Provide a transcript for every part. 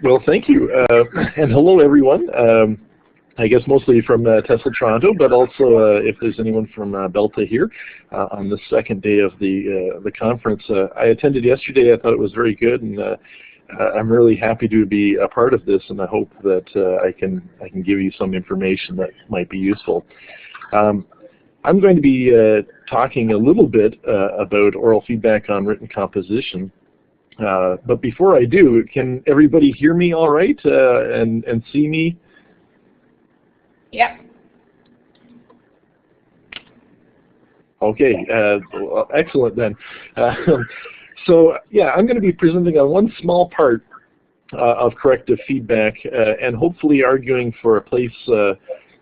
Well, thank you, and hello everyone. I guess mostly from Tesla Toronto, but also if there's anyone from TOBELTA here on the second day of the conference. I attended yesterday. I thought it was very good, and I'm really happy to be a part of this, and I hope that I can give you some information that might be useful. I'm going to be talking a little bit about oral feedback on written composition. But before I do, can everybody hear me all right and see me? Yep. Okay, well, excellent then. So yeah, I'm going to be presenting on one small part of corrective feedback and hopefully arguing for a place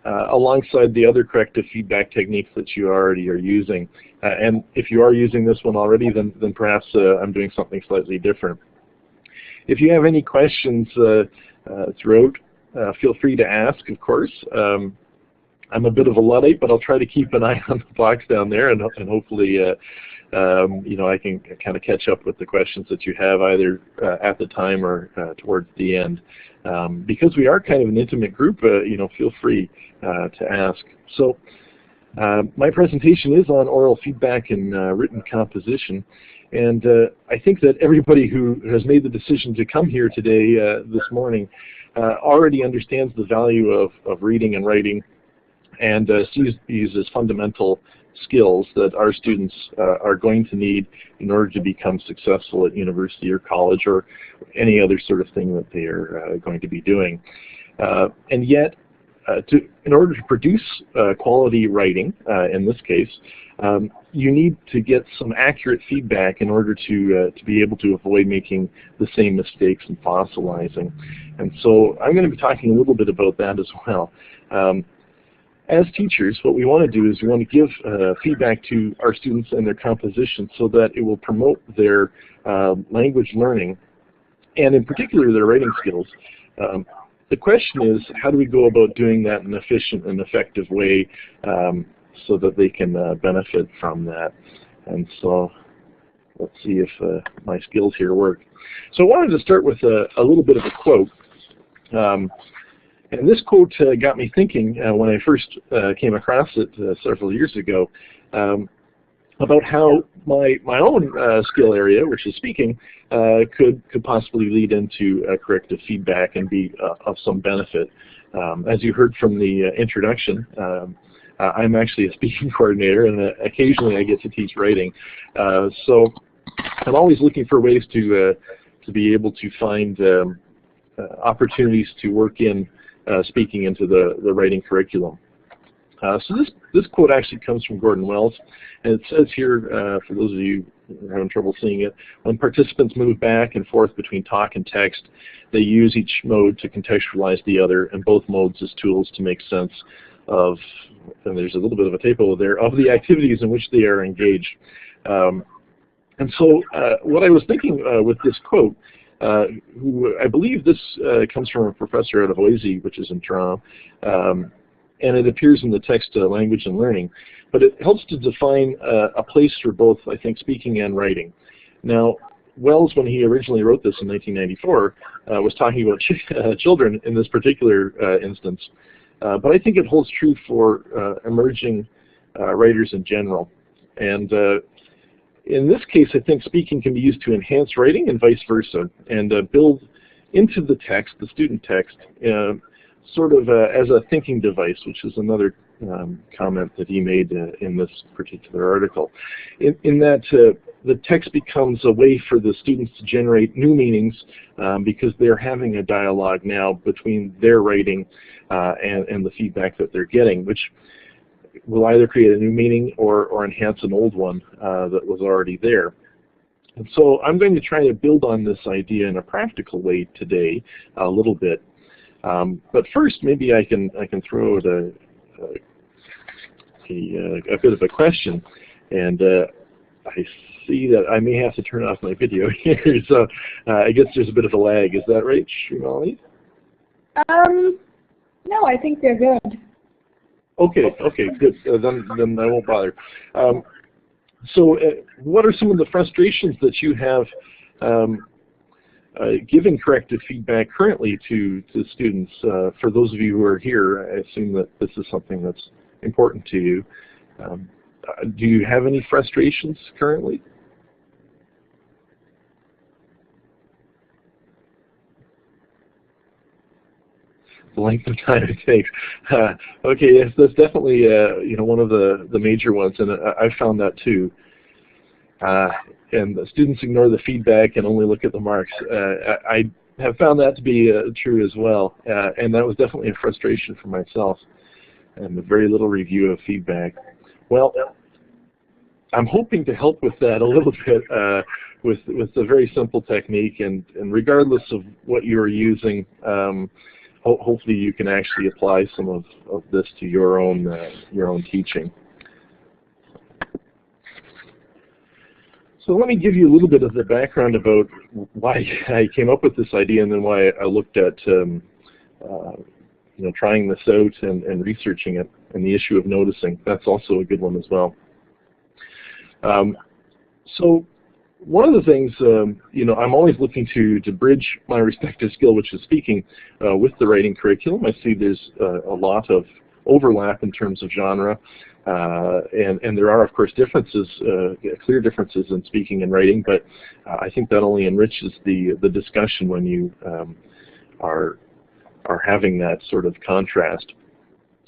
alongside the other corrective feedback techniques that you already are using. And if you are using this one already, then perhaps I'm doing something slightly different. If you have any questions throughout, feel free to ask, of course. I'm a bit of a Luddite, but I'll try to keep an eye on the box down there, and hopefully you know, I can kind of catch up with the questions that you have either at the time or towards the end. Because we are kind of an intimate group, you know, feel free to ask. So my presentation is on oral feedback and written composition, and I think that everybody who has made the decision to come here today, this morning, already understands the value of reading and writing, and sees these as fundamental skills that our students are going to need in order to become successful at university or college or any other sort of thing that they are going to be doing. And yet, in order to produce quality writing, in this case, you need to get some accurate feedback in order to be able to avoid making the same mistakes and fossilizing. And so I'm going to be talking a little bit about that as well. As teachers, what we want to do is we want to give feedback to our students and their composition so that it will promote their language learning, and in particular their writing skills. The question is, how do we go about doing that in an efficient and effective way so that they can benefit from that? And so let's see if my skills here work. So I wanted to start with a little bit of a quote. And this quote got me thinking when I first came across it several years ago about how my own skill area, which is speaking, could possibly lead into corrective feedback and be of some benefit. As you heard from the introduction, I'm actually a speaking coordinator, and occasionally I get to teach writing. So I'm always looking for ways to be able to find opportunities to work in speaking into the writing curriculum. So this quote actually comes from Gordon Wells, and it says here, for those of you who are having trouble seeing it, when participants move back and forth between talk and text, they use each mode to contextualize the other, and both modes as tools to make sense of, and there's a little bit of a typo there, of the activities in which they are engaged. And so what I was thinking with this quote, who I believe this comes from a professor out of Lizzie, which is in Toronto, and it appears in the text Language and Learning, but it helps to define a place for both, I think, speaking and writing. Now, Wells, when he originally wrote this in 1994, was talking about children in this particular instance, but I think it holds true for emerging writers in general. And in this case, I think speaking can be used to enhance writing and vice versa, and build into the text, the student text, sort of as a thinking device, which is another comment that he made in this particular article. In that the text becomes a way for the students to generate new meanings because they're having a dialogue now between their writing and the feedback that they're getting, which will either create a new meaning or enhance an old one that was already there. And so I'm going to try to build on this idea in a practical way today a little bit. But first, maybe I can throw out a bit of a question, and I see that I may have to turn off my video here, so I guess there's a bit of a lag. Is that right, Shimali? No, I think they're good. Okay, good. Then I won't bother. So what are some of the frustrations that you have giving corrective feedback currently to students. For those of you who are here, I assume that this is something that's important to you. Do you have any frustrations currently? The length of time it takes. Okay, yes, that's definitely you know, one of the major ones, and I found that too. And the students ignore the feedback and only look at the marks. I have found that to be true as well, and that was definitely a frustration for myself, and very little review of feedback. Well, I'm hoping to help with that a little bit with a very simple technique, and regardless of what you're using, hopefully you can actually apply some of this to your own teaching. So let me give you a little bit of the background about why I came up with this idea, and then why I looked at you know, trying this out and researching it, and the issue of noticing. That's also a good one as well. So one of the things, you know, I'm always looking to bridge my respective skill, which is speaking, with the writing curriculum. I see there's a lot of overlap in terms of genre, and there are, of course, differences, clear differences in speaking and writing, but I think that only enriches the discussion when you are having that sort of contrast.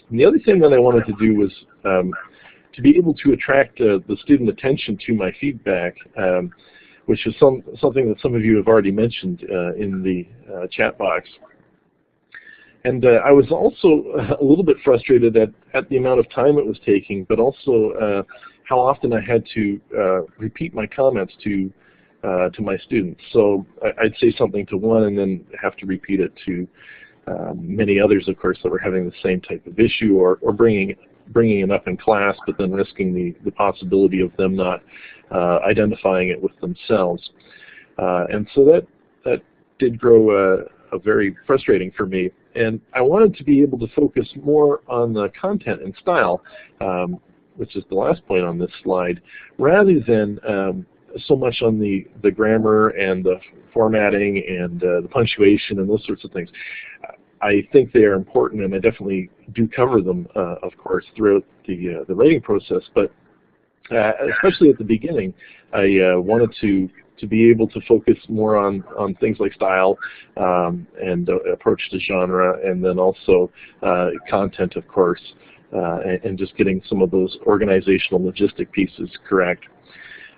And the other thing that I wanted to do was to be able to attract the student attention to my feedback, which is something that some of you have already mentioned in the chat box. And I was also a little bit frustrated at the amount of time it was taking, but also how often I had to repeat my comments to my students. So I'd say something to one and then have to repeat it to many others, of course, that were having the same type of issue, or bringing it up in class, but then risking the possibility of them not identifying it with themselves. And so that did grow very frustrating for me. And I wanted to be able to focus more on the content and style, which is the last point on this slide, rather than so much on the grammar and the formatting and the punctuation and those sorts of things. I think they are important, and I definitely do cover them, of course, throughout the writing process. But especially at the beginning, I wanted to be able to focus more on things like style and approach to genre, and then also content, of course, and just getting some of those organizational logistic pieces correct.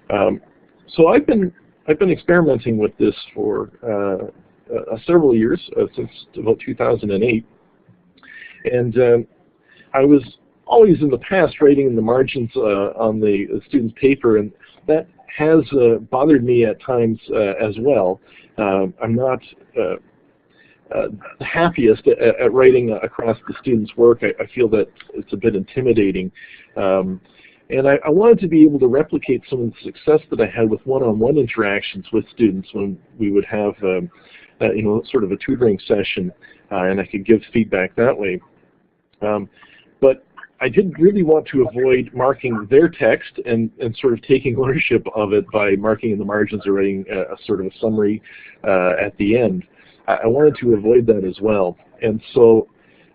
So I've been experimenting with this for several years, since about 2008, and I was always in the past writing in the margins on the student's paper, and that has bothered me at times as well. I'm not the happiest at writing across the student's work. I feel that it's a bit intimidating. And I wanted to be able to replicate some of the success that I had with one-on-one interactions with students when we would have you know, sort of a tutoring session, and I could give feedback that way. But I did really want to avoid marking their text and sort of taking ownership of it by marking in the margins or writing a sort of a summary at the end. I wanted to avoid that as well. And so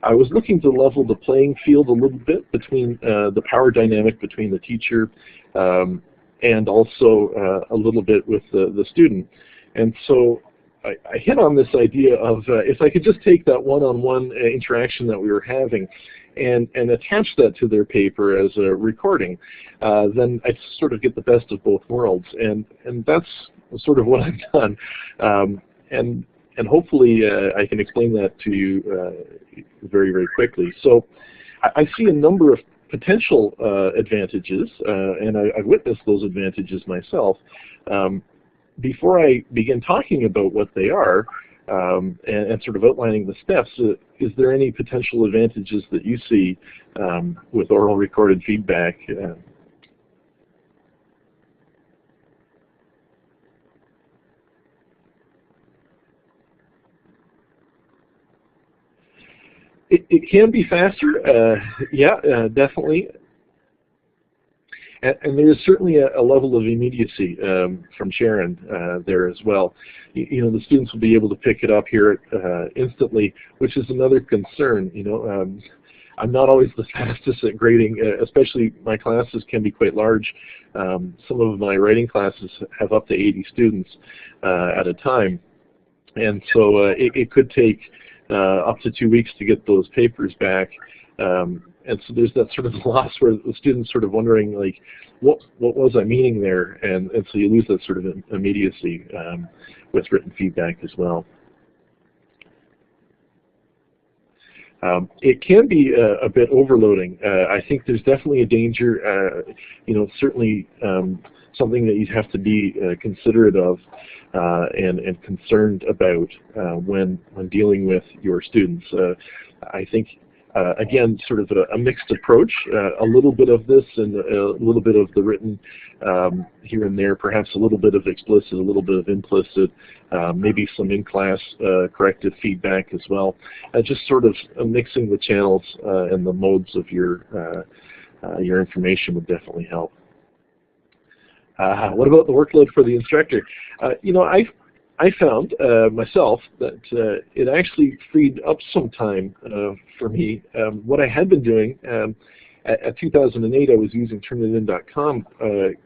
I was looking to level the playing field a little bit between the power dynamic between the teacher and also a little bit with the student. And so I hit on this idea of if I could just take that one-on-one interaction that we were having and attach that to their paper as a recording, then I sort of get the best of both worlds. And that's sort of what I've done. And hopefully I can explain that to you very, very quickly. So I see a number of potential advantages, and I've witnessed those advantages myself. Before I begin talking about what they are and sort of outlining the steps, is there any potential advantages that you see with oral recorded feedback? It can be faster, yeah, definitely. And there is certainly a level of immediacy from Sharon there as well. You know, the students will be able to pick it up here instantly, which is another concern. You know, I'm not always the fastest at grading, especially my classes can be quite large. Some of my writing classes have up to 80 students at a time. And so it could take up to 2 weeks to get those papers back. And so there's that sort of loss where the student's sort of wondering, like, what was I meaning there? And so you lose that sort of immediacy with written feedback as well. It can be a bit overloading. I think there's definitely a danger, you know, certainly something that you have to be considerate of and concerned about when dealing with your students. I think, again, sort of a mixed approach, a little bit of this and a little bit of the written here and there, perhaps a little bit of explicit, a little bit of implicit, maybe some in-class corrective feedback as well. Just sort of mixing the channels and the modes of your information would definitely help. What about the workload for the instructor? You know, I found myself that it actually freed up some time for me. What I had been doing, at 2008 I was using turnitin.com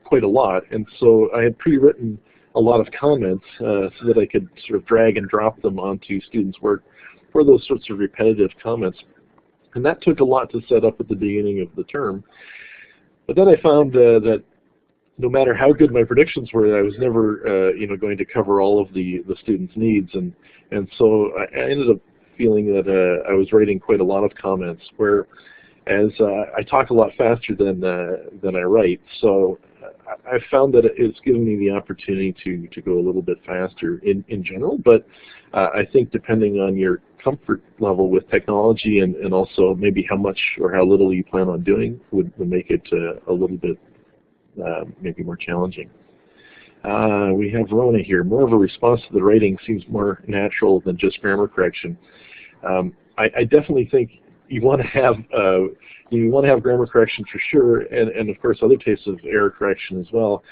quite a lot, and so I had pre-written a lot of comments so that I could sort of drag and drop them onto students' work for those sorts of repetitive comments. And that took a lot to set up at the beginning of the term. But then I found that no matter how good my predictions were, I was never, you know, going to cover all of the students' needs, and so I ended up feeling that I was writing quite a lot of comments, whereas I talk a lot faster than I write. So I found that it's given me the opportunity to go a little bit faster in general, but I think depending on your comfort level with technology and also maybe how much or how little you plan on doing would make it a little bit maybe more challenging. We have Rona here. More of a response to the writing seems more natural than just grammar correction. I definitely think you want to have grammar correction for sure, and of course other types of error correction as well.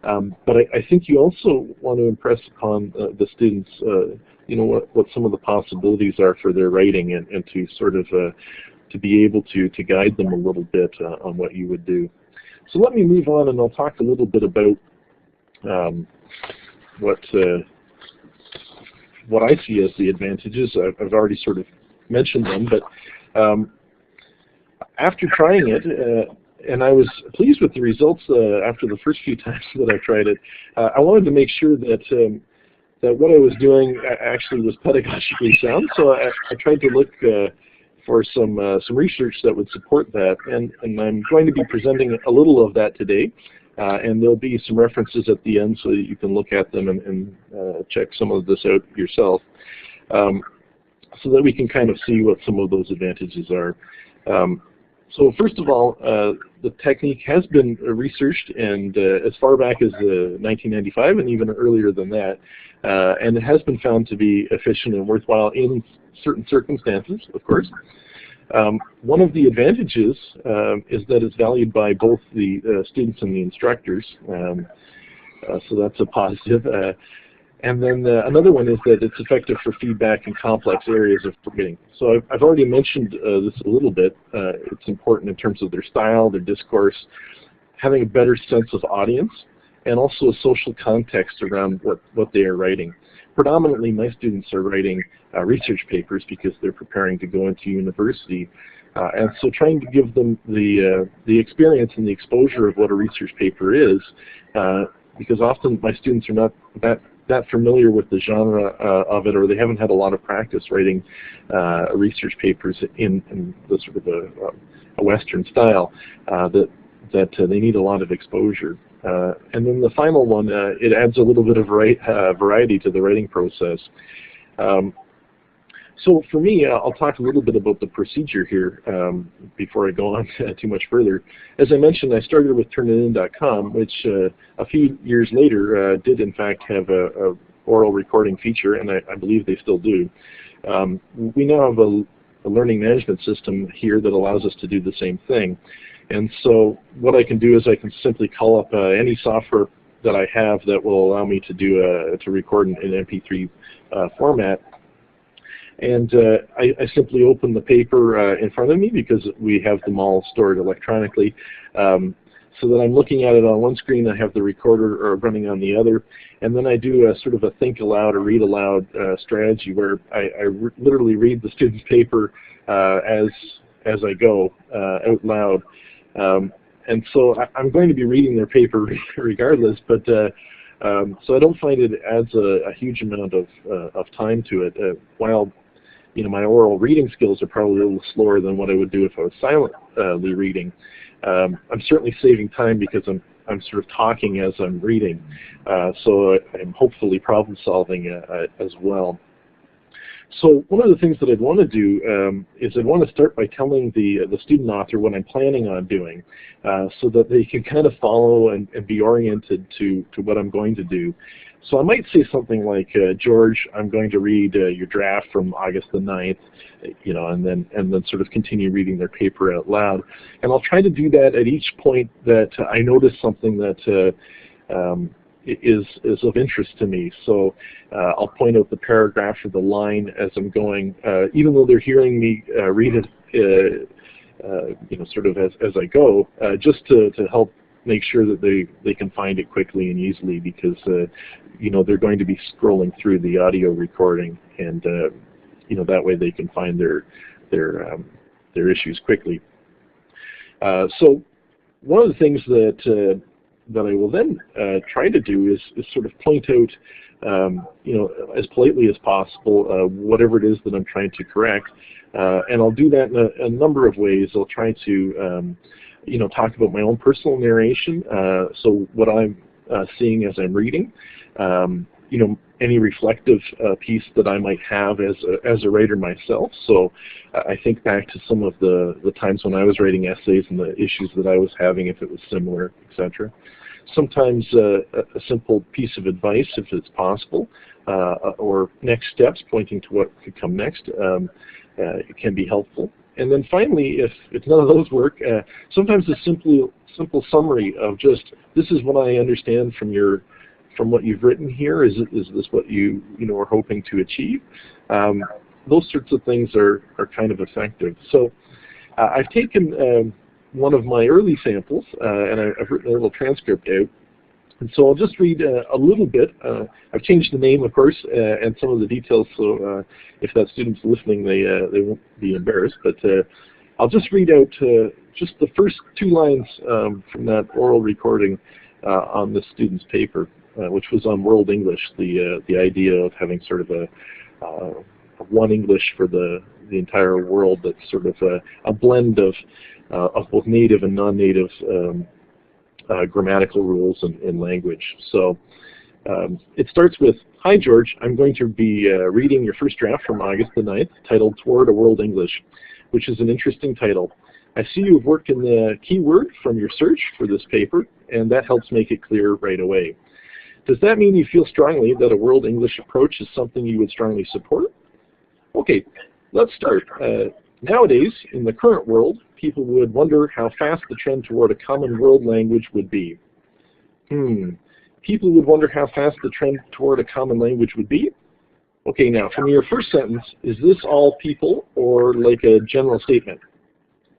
But I think you also want to impress upon the students, you know, what some of the possibilities are for their writing, and to sort of to be able to guide them a little bit on what you would do. So let me move on, and I'll talk a little bit about what I see as the advantages. I've already sort of mentioned them, but after trying it, and I was pleased with the results after the first few times that I tried it, I wanted to make sure that what I was doing actually was pedagogically sound. So I tried to look for some research that would support that, and I'm going to be presenting a little of that today, and there'll be some references at the end so that you can look at them and check some of this out yourself, so that we can kind of see what some of those advantages are. So first of all, the technique has been researched, and as far back as 1995 and even earlier than that, and it has been found to be efficient and worthwhile in certain circumstances, of course. One of the advantages is that it's valued by both the students and the instructors, so that's a positive. And then another one is that it's effective for feedback in complex areas of writing. So I've already mentioned this a little bit. It's important in terms of their style, their discourse, having a better sense of audience, and also a social context around what they are writing. Predominantly, my students are writing research papers because they're preparing to go into university. And so trying to give them the experience and the exposure of what a research paper is, because often my students are not that familiar with the genre of it, or they haven't had a lot of practice writing research papers in the sort of a Western style, that they need a lot of exposure. And then the final one, it adds a little bit of variety to the writing process. So for me, I'll talk a little bit about the procedure here before I go on too much further. As I mentioned, I started with turnitin.com, which a few years later did in fact have a oral recording feature, and I believe they still do. We now have a learning management system here that allows us to do the same thing. And so what I can do is I can simply call up any software that I have that will allow me to do to record in MP3 format. And I simply open the paper in front of me because we have them all stored electronically. So that I'm looking at it on one screen, I have the recorder running on the other, and then I do a sort of a think aloud or read aloud strategy where I literally read the student's paper as I go out loud. And so I'm going to be reading their paper regardless, but so I don't find it adds a huge amount of time to it. While my oral reading skills are probably a little slower than what I would do if I was silently reading. I'm certainly saving time because I'm sort of talking as I'm reading, so I'm hopefully problem solving as well. So one of the things that I'd want to do is I'd want to start by telling the student author what I'm planning on doing, so that they can kind of follow and be oriented to what I'm going to do. So I might say something like, George, I'm going to read your draft from August the 9th, and then sort of continue reading their paper out loud. And I'll try to do that at each point that I notice something that is of interest to me. So I'll point out the paragraph or the line as I'm going, even though they're hearing me read it, sort of as I go, just to help make sure that they can find it quickly and easily, because they're going to be scrolling through the audio recording, and that way they can find their issues quickly. So one of the things that I will then try to do is sort of point out, as politely as possible, whatever it is that I'm trying to correct, and I'll do that in a number of ways. I'll try to talk about my own personal narration, so what I'm seeing as I'm reading, any reflective piece that I might have as a writer myself. So I think back to some of the times when I was writing essays and the issues that I was having, if it was similar, etc. Sometimes a simple piece of advice, if it's possible, or next steps pointing to what could come next, it can be helpful. And then finally, if none of those work, sometimes a simple summary of just, this is what I understand from what you've written here. Is this what you are hoping to achieve? Those sorts of things are kind of effective. So I've taken one of my early samples, and I've written a little transcript out. And so I'll just read a little bit. I've changed the name, of course, and some of the details, so if that student's listening, they won't be embarrassed. But I'll just read out just the first 2 lines from that oral recording on the student's paper, which was on World English, the idea of having sort of a one English for the entire world that's sort of a blend of both native and non-native grammatical rules and language. So it starts with, "Hi George, I'm going to be reading your first draft from August the 9th, titled Toward a World English, which is an interesting title. I see you've worked in the keyword from your search for this paper, and that helps make it clear right away. Does that mean you feel strongly that a World English approach is something you would strongly support? Okay, let's start. Nowadays, in the current world, people would wonder how fast the trend toward a common world language would be. People would wonder how fast the trend toward a common language would be? Okay, now, from your first sentence, is this all people or like a general statement?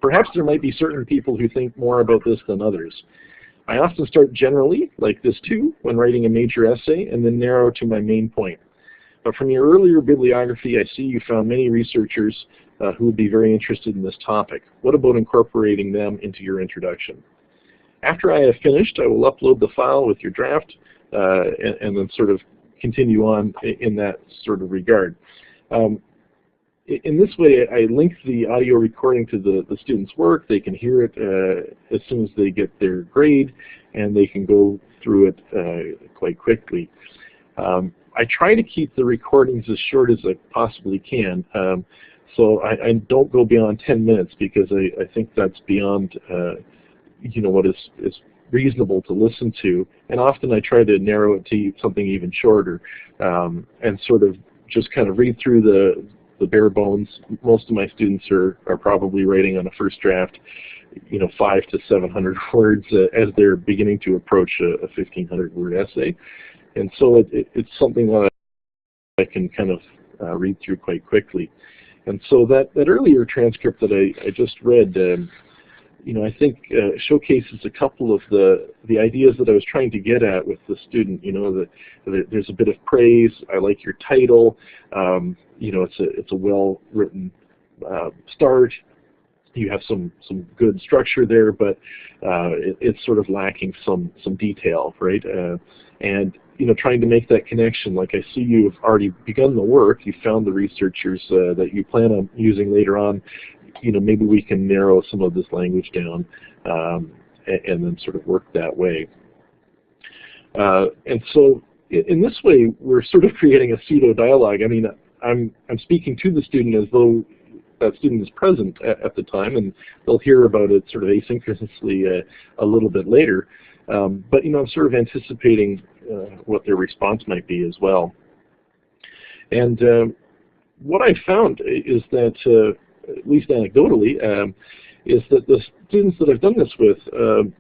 Perhaps there might be certain people who think more about this than others. I often start generally, like this too, when writing a major essay, and then narrow to my main point. But from your earlier bibliography, I see you found many researchers who would be very interested in this topic. What about incorporating them into your introduction? After I have finished, I will upload the file with your draft and then sort of continue on in that sort of regard. In this way, I link the audio recording to the student's work. They can hear it as soon as they get their grade, and they can go through it quite quickly. I try to keep the recordings as short as I possibly can, so I don't go beyond 10 minutes because I think that's beyond what is reasonable to listen to, and often I try to narrow it to something even shorter and sort of just kind of read through the bare bones. Most of my students are probably writing on a first draft, 500 to 700 words as they're beginning to approach a 1,500 word essay. And so it's something that I can kind of read through quite quickly. And so that earlier transcript that I just read, I think showcases a couple of the ideas that I was trying to get at with the student. There's a bit of praise. I like your title. It's a well-written start. You have some good structure there, but it's sort of lacking some detail, right? And trying to make that connection. Like, I see you've already begun the work. You found the researchers that you plan on using later on. Maybe we can narrow some of this language down and then sort of work that way. And so in this way, we're sort of creating a pseudo-dialogue. I mean, I'm speaking to the student as though that student is present at the time, and they'll hear about it sort of asynchronously a little bit later. But I'm sort of anticipating what their response might be as well. And what I found is that, at least anecdotally, is that the students that I've done this with,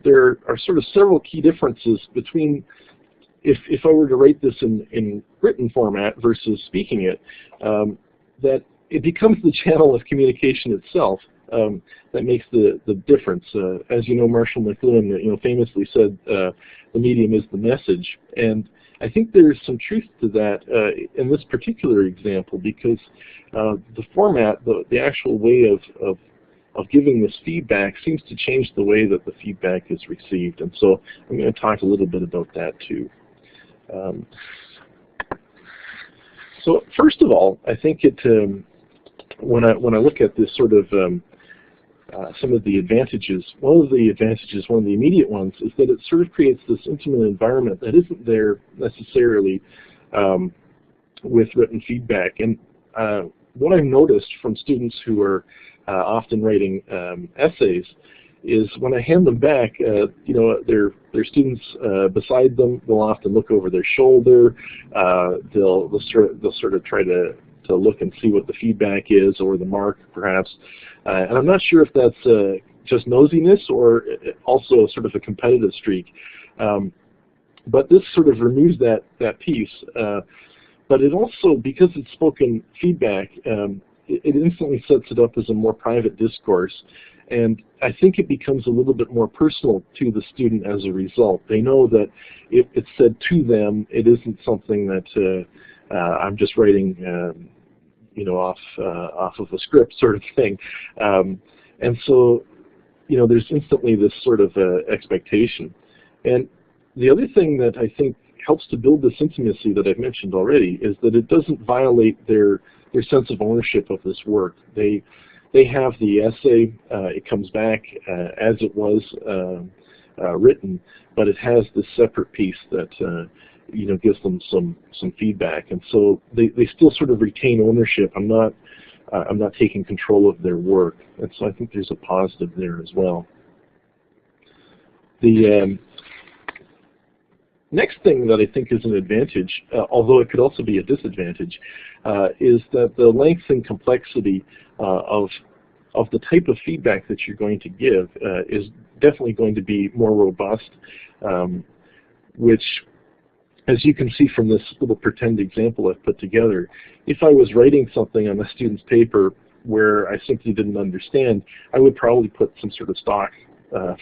there are sort of several key differences between if I were to write this in written format versus speaking it, that it becomes the channel of communication itself that makes the difference. As you know, Marshall McLuhan famously said, the medium is the message. And I think there's some truth to that in this particular example, because the format, the actual way of giving this feedback seems to change the way that the feedback is received. And so I'm going to talk a little bit about that too. So first of all, I think when I look at this sort of some of the advantages, one of the immediate ones, is that it sort of creates this intimate environment that isn't there necessarily with written feedback. And what I've noticed from students who are often writing essays is when I hand them back, their students beside them will often look over their shoulder. They'll sort of try to look and see what the feedback is, or the mark perhaps. And I'm not sure if that's just nosiness or also sort of a competitive streak. But this sort of removes that piece. But it also, because it's spoken feedback, it instantly sets it up as a more private discourse. And I think it becomes a little bit more personal to the student as a result. They know that it's said to them. It isn't something that I'm just writing off of a script sort of thing. And so, there's instantly this sort of expectation. And the other thing that I think helps to build this intimacy that I've mentioned already is that it doesn't violate their sense of ownership of this work. They have the essay, it comes back as it was written, but it has this separate piece that gives them some feedback, and so they still sort of retain ownership. I'm not taking control of their work, and so I think there's a positive there as well. The next thing that I think is an advantage, although it could also be a disadvantage, is that the length and complexity of the type of feedback that you're going to give is definitely going to be more robust, which, as you can see from this little pretend example I've put together, if I was writing something on a student's paper where I simply didn't understand, I would probably put some sort of stock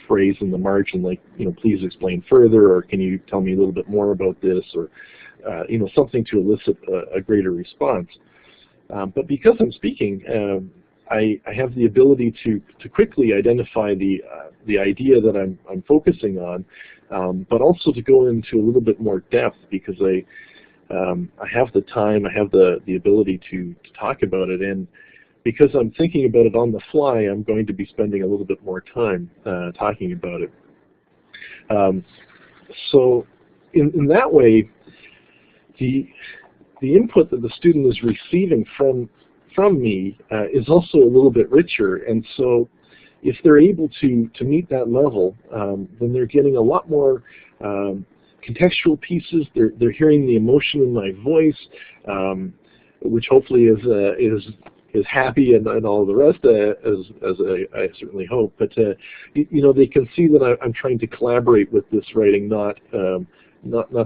phrase in the margin, like, please explain further, or can you tell me a little bit more about this, or something to elicit a greater response. But because I'm speaking, I have the ability to quickly identify the idea that I'm focusing on, but also to go into a little bit more depth, because I have the time, I have the ability to talk about it, and because I'm thinking about it on the fly, I'm going to be spending a little bit more time talking about it. So in that way, the input that the student is receiving from me is also a little bit richer, and so if they're able to meet that level, then they're getting a lot more contextual pieces. They're hearing the emotion in my voice, which hopefully is is happy and all the rest, as I certainly hope. But you know, they can see that I'm trying to collaborate with this writing, not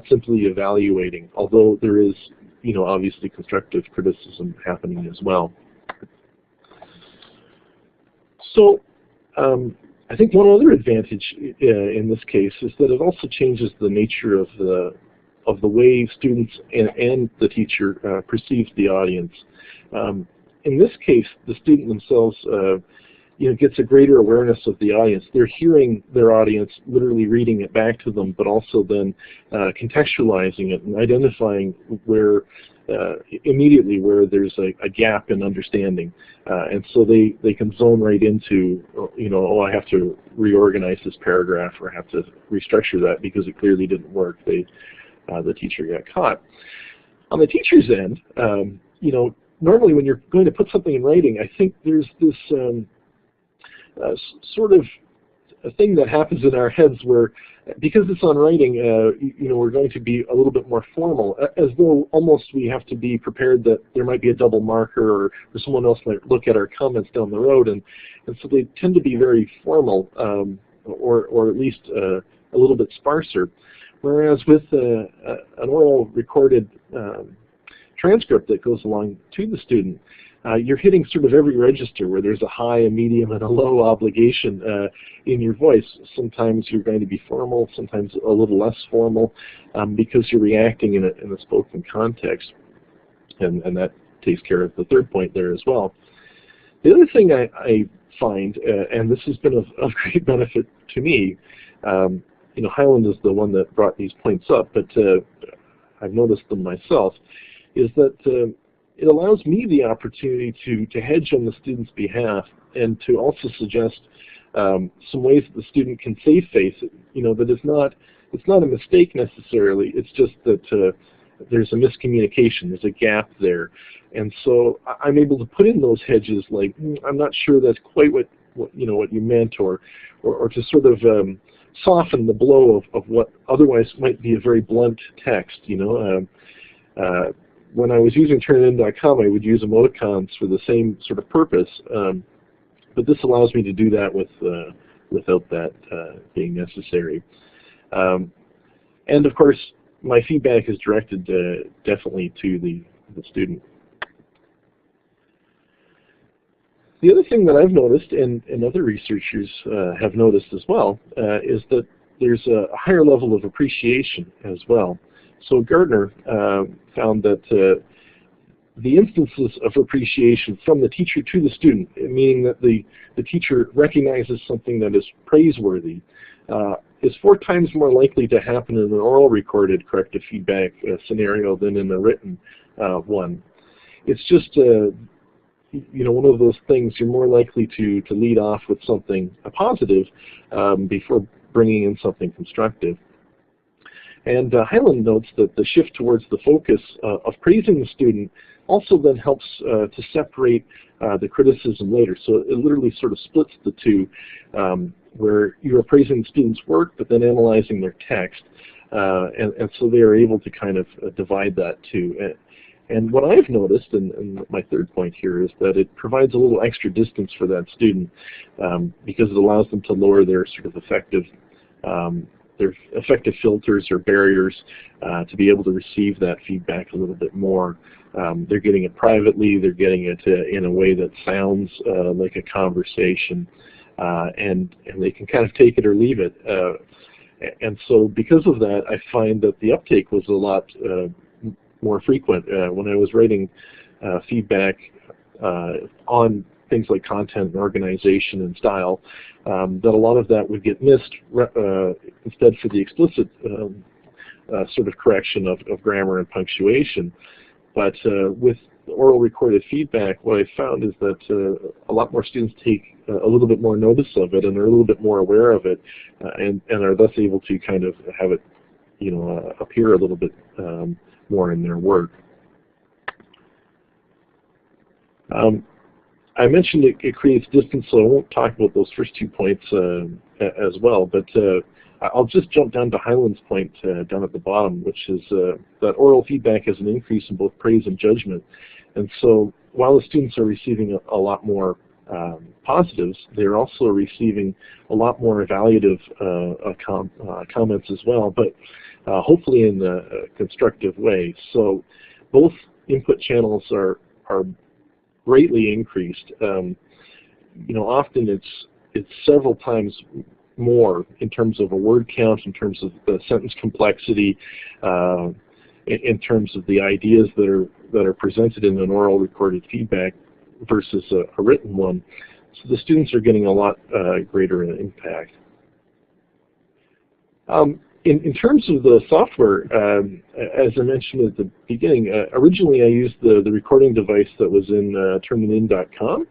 simply evaluating. Although there is, you know, obviously constructive criticism happening as well. So I think one other advantage in this case is that it also changes the nature of the way students and the teacher perceives the audience. In this case, the student themselves you know, gets a greater awareness of the audience. They're hearing their audience, literally reading it back to them, but also then contextualizing it and identifying where immediately where there's a gap in understanding, and so they can zone right into, you know, oh, I have to reorganize this paragraph, or I have to restructure that because it clearly didn't work. The teacher got caught. On the teacher's end, you know, normally when you're going to put something in writing, I think there's this sort of a thing that happens in our heads where, because it's on writing, you know, we're going to be a little bit more formal, as though almost we have to be prepared that there might be a double marker, or someone else might look at our comments down the road, and so they tend to be very formal, or at least a little bit sparser. Whereas with an oral recorded transcript that goes along to the student, you're hitting sort of every register where there's a high, a medium, and a low obligation in your voice. Sometimes you're going to be formal, sometimes a little less formal, because you're reacting in a spoken context, and that takes care of the third point there as well. The other thing I find, and this has been of great benefit to me, you know, Highland is the one that brought these points up, but I've noticed them myself, is that it allows me the opportunity to hedge on the student's behalf, and to also suggest some ways that the student can save face. You know, that it's not a mistake necessarily. It's just that there's a miscommunication. There's a gap there, and so I'm able to put in those hedges, like, I'm not sure that's quite what you meant, or to sort of soften the blow of what otherwise might be a very blunt text. You know. When I was using Turnitin.com, I would use emoticons for the same sort of purpose, but this allows me to do that without that being necessary. And of course, my feedback is directed definitely to the student. The other thing that I've noticed, and other researchers have noticed as well, is that there's a higher level of appreciation as well. So Gardner found that the instances of appreciation from the teacher to the student, meaning that the teacher recognizes something that is praiseworthy, is 4 times more likely to happen in an oral recorded corrective feedback scenario than in a written one. It's just you know, one of those things. You're more likely to lead off with something positive before bringing in something constructive. And Highland notes that the shift towards the focus of praising the student also then helps to separate the criticism later. So it literally sort of splits the two, where you're praising the student's work but then analyzing their text. And so they are able to kind of divide that too. And what I've noticed, and my third point here, is that it provides a little extra distance for that student, because it allows them to lower their sort of effective filters or barriers to be able to receive that feedback a little bit more. They're getting it privately, they're getting it in a way that sounds like a conversation, and they can kind of take it or leave it. And so because of that, I find that the uptake was a lot more frequent. When I was writing feedback on things like content and organization and style, that a lot of that would get missed instead for the explicit sort of correction of grammar and punctuation. But with oral recorded feedback, what I found is that a lot more students take a little bit more notice of it, and are a little bit more aware of it, and are thus able to kind of have it, you know, appear a little bit more in their work. I mentioned it creates distance, so I won't talk about those first 2 points as well, but I'll just jump down to Highland's point down at the bottom, which is that oral feedback has an increase in both praise and judgment. And so while the students are receiving a lot more positives, they're also receiving a lot more evaluative comments as well, but hopefully in a constructive way. So both input channels are greatly increased. Often it's several times more in terms of a word count, in terms of the sentence complexity, in terms of the ideas that are presented in an oral recorded feedback versus a written one. So the students are getting a lot greater impact. In terms of the software, as I mentioned at the beginning, originally I used the recording device that was in turnitin.com,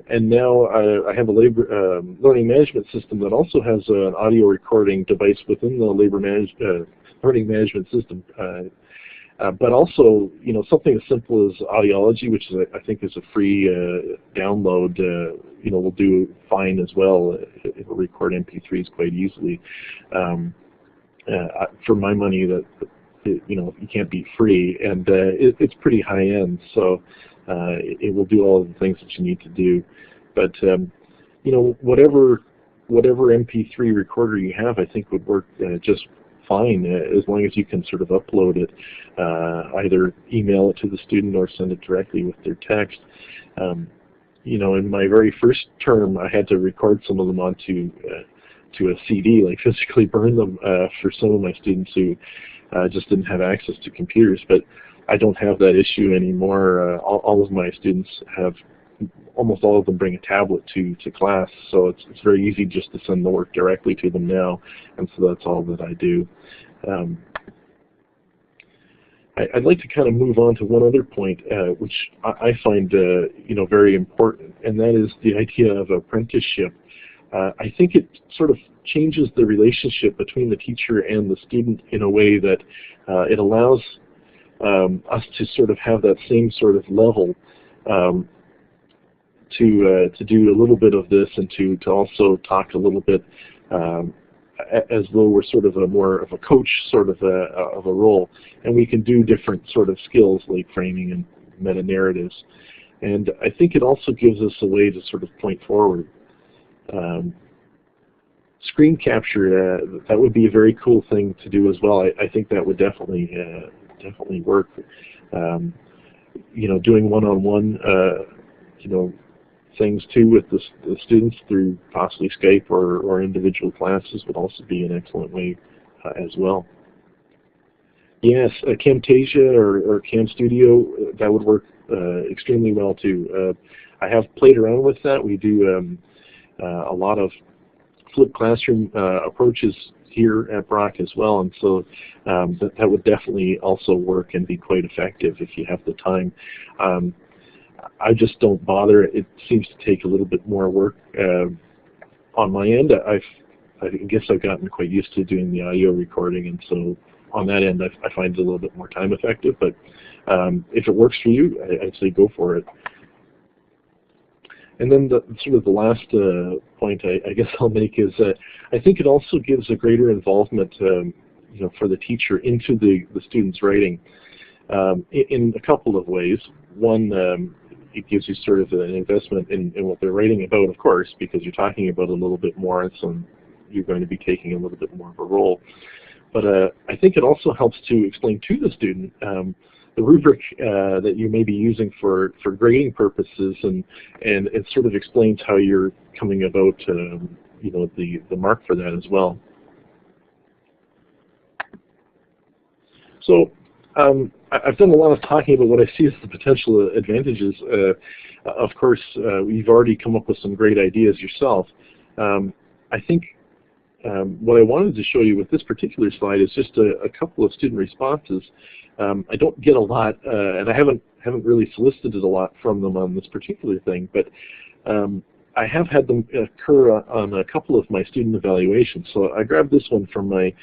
and now I have a learning management system that also has an audio recording device within the learning management system. But also, something as simple as Audiology, which I think is a free download, will do fine as well. It will record MP3s quite easily. For my money, you can't beat free, and it's pretty high end, so it will do all of the things that you need to do. But whatever MP3 recorder you have, I think would work just fine, as long as you can sort of upload it, either email it to the student or send it directly with their text. In my very first term, I had to record some of them onto to a CD, like physically burn them for some of my students who just didn't have access to computers. But I don't have that issue anymore. All of my students have, almost all of them bring a tablet to class, so it's very easy just to send the work directly to them now, and so that's all that I do. I'd like to kind of move on to one other point, which I find very important, and that is the idea of apprenticeship. I think it sort of changes the relationship between the teacher and the student in a way that it allows us to sort of have that same sort of level to do a little bit of this, and to also talk a little bit as though we're sort of more of a coach sort of a role, and we can do different sort of skills like framing and meta-narratives. And I think it also gives us a way to sort of point forward. Screen capture, that would be a very cool thing to do as well. I think that would definitely work. Doing one-on-one things too with the students through possibly Skype or individual classes would also be an excellent way as well. Yes, Camtasia or Cam Studio, that would work extremely well too. I have played around with that. We do a lot of flipped classroom approaches here at Brock as well, and so that would definitely also work and be quite effective if you have the time. I just don't bother. It seems to take a little bit more work on my end. I guess I've gotten quite used to doing the audio recording, and so on that end I find it a little bit more time effective, but if it works for you, I'd say go for it. And then the last point I guess I'll make is I think it also gives a greater involvement for the teacher into the student's writing in a couple of ways. One, it gives you sort of an investment in what they're writing about, of course, because you're talking about a little bit more, and so you're going to be taking a little bit more of a role. But I think it also helps to explain to the student the rubric that you may be using for grading purposes, and it sort of explains how you're coming about the mark for that as well. So I've done a lot of talking about what I see as the potential advantages. Of course, you've already come up with some great ideas yourself. I think what I wanted to show you with this particular slide is just a couple of student responses. I don't get a lot, and I haven't really solicited a lot from them on this particular thing, but I have had them occur on a couple of my student evaluations. So I grabbed this one from my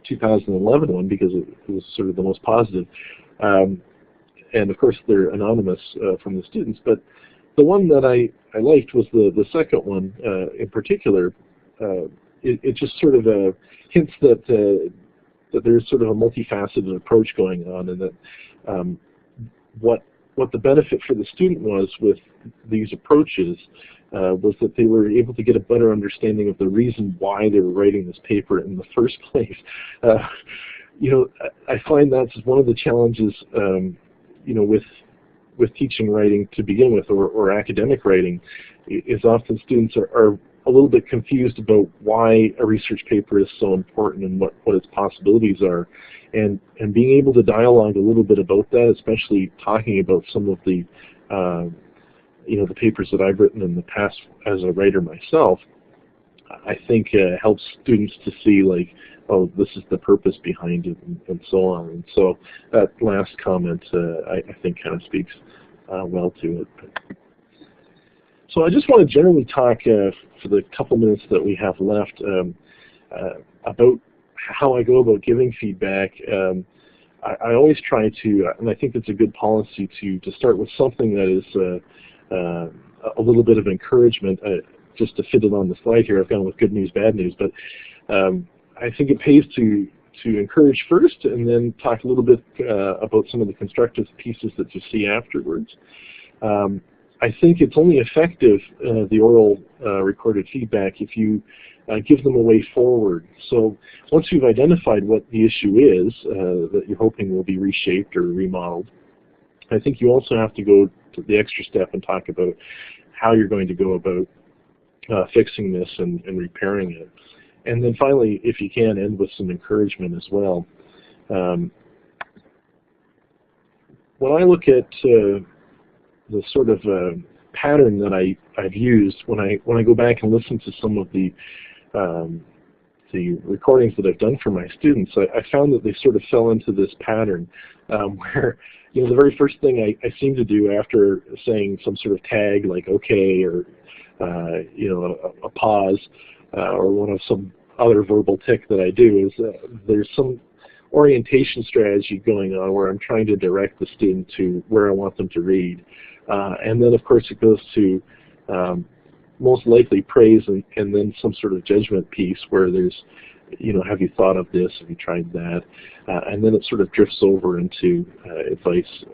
2011 one because it was sort of the most positive. And of course they're anonymous from the students, but the one that I liked was the second one in particular. It just sort of hints that there's sort of a multifaceted approach going on, and that what what the benefit for the student was with these approaches was that they were able to get a better understanding of the reason why they were writing this paper in the first place. You know, I find that's one of the challenges, you know, with teaching writing to begin with, or academic writing, is often students are a little bit confused about why a research paper is so important and what its possibilities are. And being able to dialogue a little bit about that, especially talking about some of the you know, the papers that I've written in the past as a writer myself, I think helps students to see, like, oh, this is the purpose behind it, and so on. And so that last comment, I think, kind of speaks well to it. So I just want to generally talk for the couple minutes that we have left about how I go about giving feedback. I always try to, and I think it's a good policy to start with something that is a little bit of encouragement. Just to fit it on the slide here, I've gone with good news, bad news, but I think it pays to encourage first, and then talk a little bit about some of the constructive pieces that you see afterwards. I think it's only effective, the oral recorded feedback, if you give them a way forward. So once you've identified what the issue is that you're hoping will be reshaped or remodeled, I think you also have to go to the extra step and talk about how you're going to go about fixing this and repairing it. And then finally, if you can, end with some encouragement as well. When I look at the sort of pattern that I've used when I go back and listen to some of the recordings that I've done for my students, I found that they sort of fell into this pattern where, you know, the very first thing I seem to do after saying some sort of tag like okay, or you know, a pause, or some other verbal tick that I do, is there's some orientation strategy going on where I'm trying to direct the student to where I want them to read. And then, of course, it goes to most likely praise and then some sort of judgment piece where there's, you know, have you thought of this? Have you tried that? And then it sort of drifts over into advice,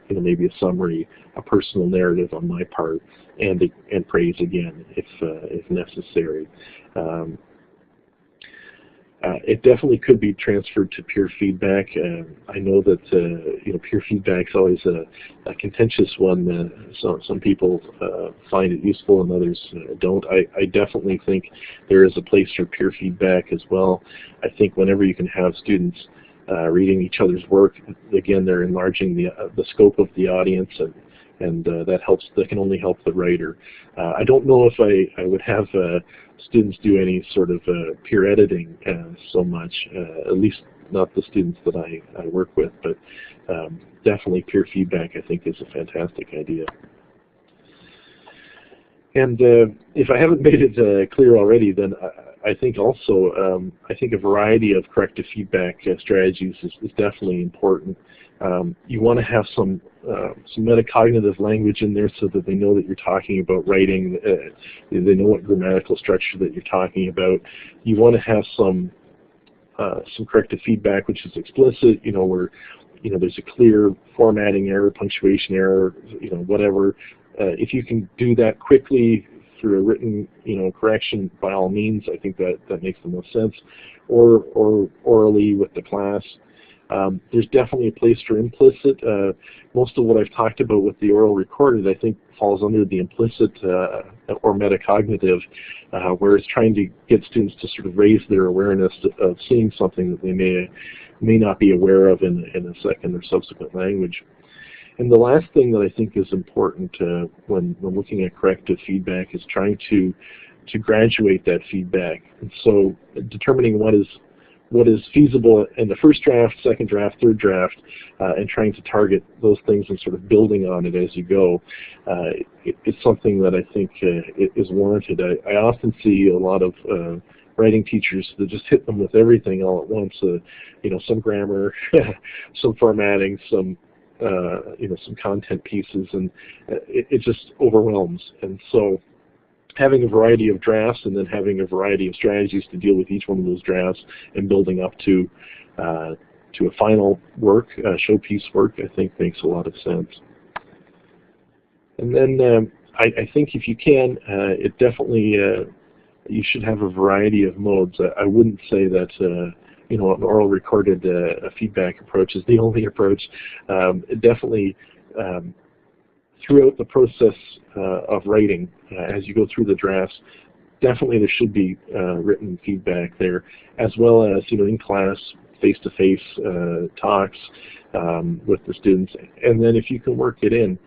you know, maybe a summary, a personal narrative on my part, and praise again if necessary. It definitely could be transferred to peer feedback. I know that you know, peer feedback is always a contentious one. Some people find it useful and others don't. I definitely think there is a place for peer feedback as well. I think whenever you can have students reading each other's work, again, they're enlarging the scope of the audience, and that helps. That can only help the writer. I don't know if I would have students do any sort of peer editing so much, at least not the students that I work with, but definitely peer feedback, I think, is a fantastic idea. And if I haven't made it clear already, then I think also I think a variety of corrective feedback strategies is definitely important. You want to have some metacognitive language in there so that they know that you're talking about writing. They know what grammatical structure that you're talking about. You want to have some corrective feedback which is explicit, you know, where, you know, there's a clear formatting error, punctuation error, you know, whatever. If you can do that quickly through a written, you know, correction, by all means, I think that makes the most sense. Or orally with the class. There's definitely a place for implicit. Most of what I've talked about with the oral recorded, I think, falls under the implicit or metacognitive, where it's trying to get students to sort of raise their awareness of seeing something that they may not be aware of in a second or subsequent language. And the last thing that I think is important when looking at corrective feedback is trying to graduate that feedback. And so determining what is feasible in the first draft, second draft, third draft, and trying to target those things and sort of building on it as you go. It's something that I think is warranted. I often see a lot of writing teachers that just hit them with everything all at once. You know, some grammar, some formatting, some you know, some content pieces, and it just overwhelms. And so having a variety of drafts and then having a variety of strategies to deal with each one of those drafts and building up to a final work, showpiece work, I think makes a lot of sense. And then I think if you can, it definitely, you should have a variety of modes. I wouldn't say that you know, an oral recorded feedback approach is the only approach. It definitely, throughout the process of writing, as you go through the drafts, definitely there should be written feedback there, as well as, you know, in class, face-to-face talks with the students. And then if you can work it in,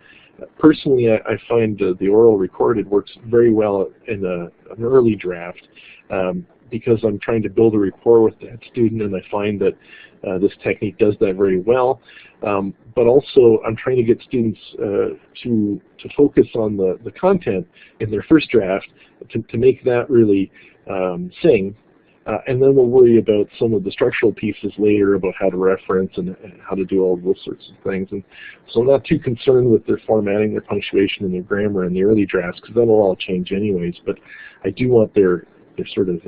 personally, I find the oral recorded works very well in an early draft because I'm trying to build a rapport with that student, and I find that this technique does that very well. But also, I'm trying to get students to focus on the content in their first draft to make that really sing. And then we'll worry about some of the structural pieces later about how to reference and how to do all those sorts of things. And so I'm not too concerned with their formatting, their punctuation, and their grammar in the early drafts, because that'll all change anyways. But I do want their sort of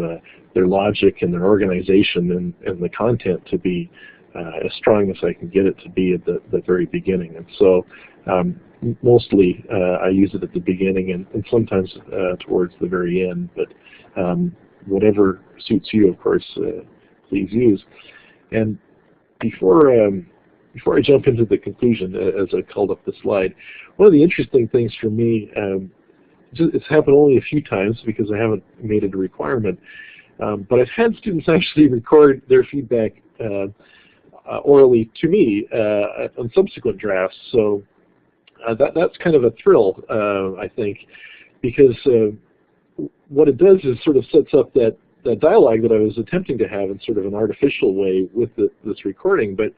their logic and their organization and the content to be as strong as I can get it to be at the very beginning. And so mostly I use it at the beginning and sometimes towards the very end. But whatever suits you, of course, please use. And before I jump into the conclusion, as I called up the slide, one of the interesting things for me, it's happened only a few times because I haven't made it a requirement, but I've had students actually record their feedback orally to me on subsequent drafts. So that's kind of a thrill, I think, because what it does is sort of sets up that dialogue that I was attempting to have in sort of an artificial way with this recording, but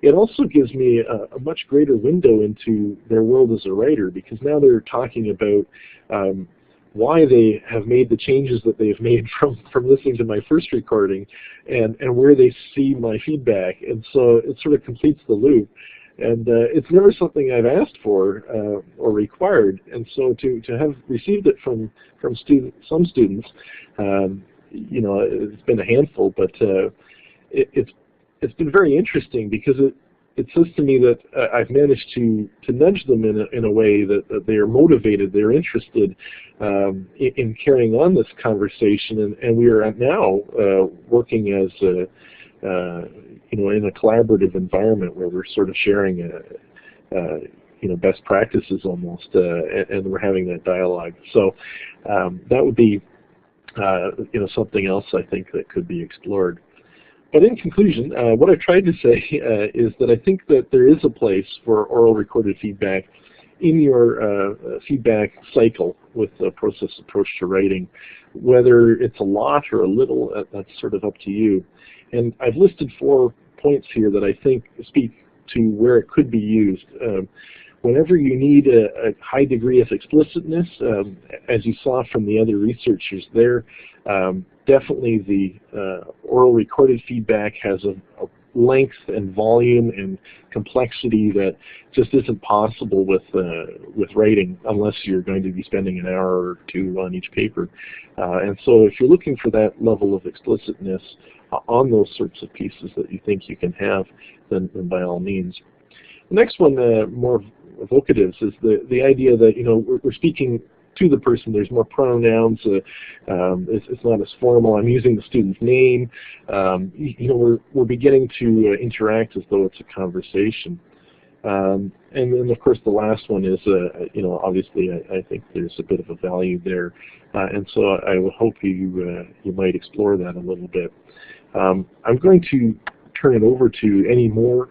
it also gives me a much greater window into their world as a writer, because now they're talking about why they have made the changes that they've made from listening to my first recording and where they see my feedback. And so it sort of completes the loop. And it's never something I've asked for or required. And so to have received it from some students, you know, it's been a handful, but it's been very interesting because it says to me that I've managed to nudge them in a way that they are motivated, they're interested in carrying on this conversation, and we are now working as you know, in a collaborative environment where we're sort of sharing you know, best practices almost, and we're having that dialogue. So that would be you know, something else I think that could be explored. But in conclusion, what I tried to say is that I think that there is a place for oral recorded feedback in your feedback cycle with the process approach to writing. Whether it's a lot or a little, that's sort of up to you. And I've listed 4 points here that I think speak to where it could be used. Whenever you need a high degree of explicitness, as you saw from the other researchers there, definitely the oral recorded feedback has a length and volume and complexity that just isn't possible with writing unless you're going to be spending an hour or 2 on each paper. And so if you're looking for that level of explicitness on those sorts of pieces that you think you can have, then by all means. The next one, more evocatives, is the idea that, you know, we're speaking to the person. There's more pronouns. It's not as formal. I'm using the student's name. You know, we're beginning to interact as though it's a conversation. And then, of course, the last one is, you know, obviously, I think there's a bit of a value there, and so I would hope you might explore that a little bit. I'm going to turn it over to any more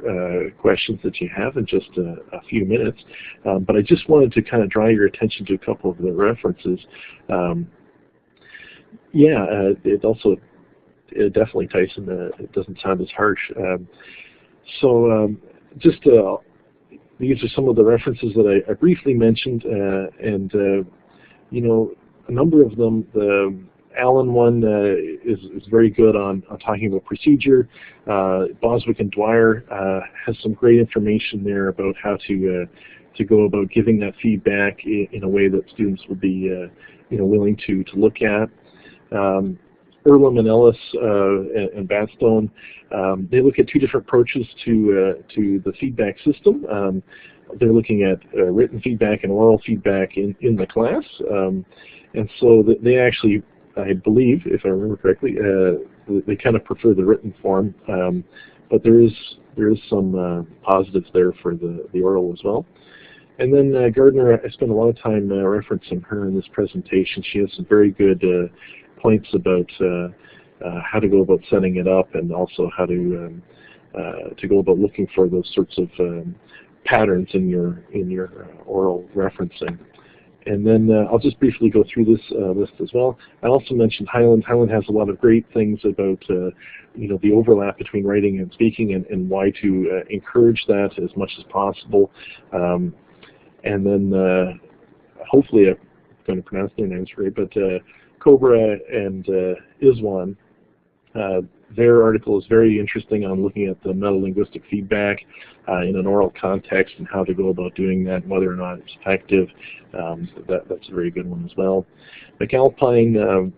questions that you have in just a few minutes, but I just wanted to kind of draw your attention to a couple of the references. Yeah, it also definitely, Tyson, it doesn't sound as harsh. Just these are some of the references that I briefly mentioned, and you know, a number of them. The Allen one is very good on talking about procedure. Boswick and Dwyer has some great information there about how to go about giving that feedback in a way that students would be you know, willing to look at. Earlham and Ellis and Batstone, they look at two different approaches to the feedback system. They're looking at written feedback and oral feedback in the class, and so they actually, I believe, if I remember correctly, they kind of prefer the written form, but there is some positives there for the oral as well. And then Gardner, I spent a lot of time referencing her in this presentation. She has some very good points about how to go about setting it up, and also how to go about looking for those sorts of patterns in your oral referencing. And then I'll just briefly go through this list as well. I also mentioned Highland. Highland has a lot of great things about the overlap between writing and speaking, and why to encourage that as much as possible. And then hopefully I'm going to pronounce their names right, but Cobra and Iswan, their article is very interesting on looking at the metalinguistic feedback in an oral context, and how to go about doing that, and whether or not it's effective. That's a very good one as well. McAlpine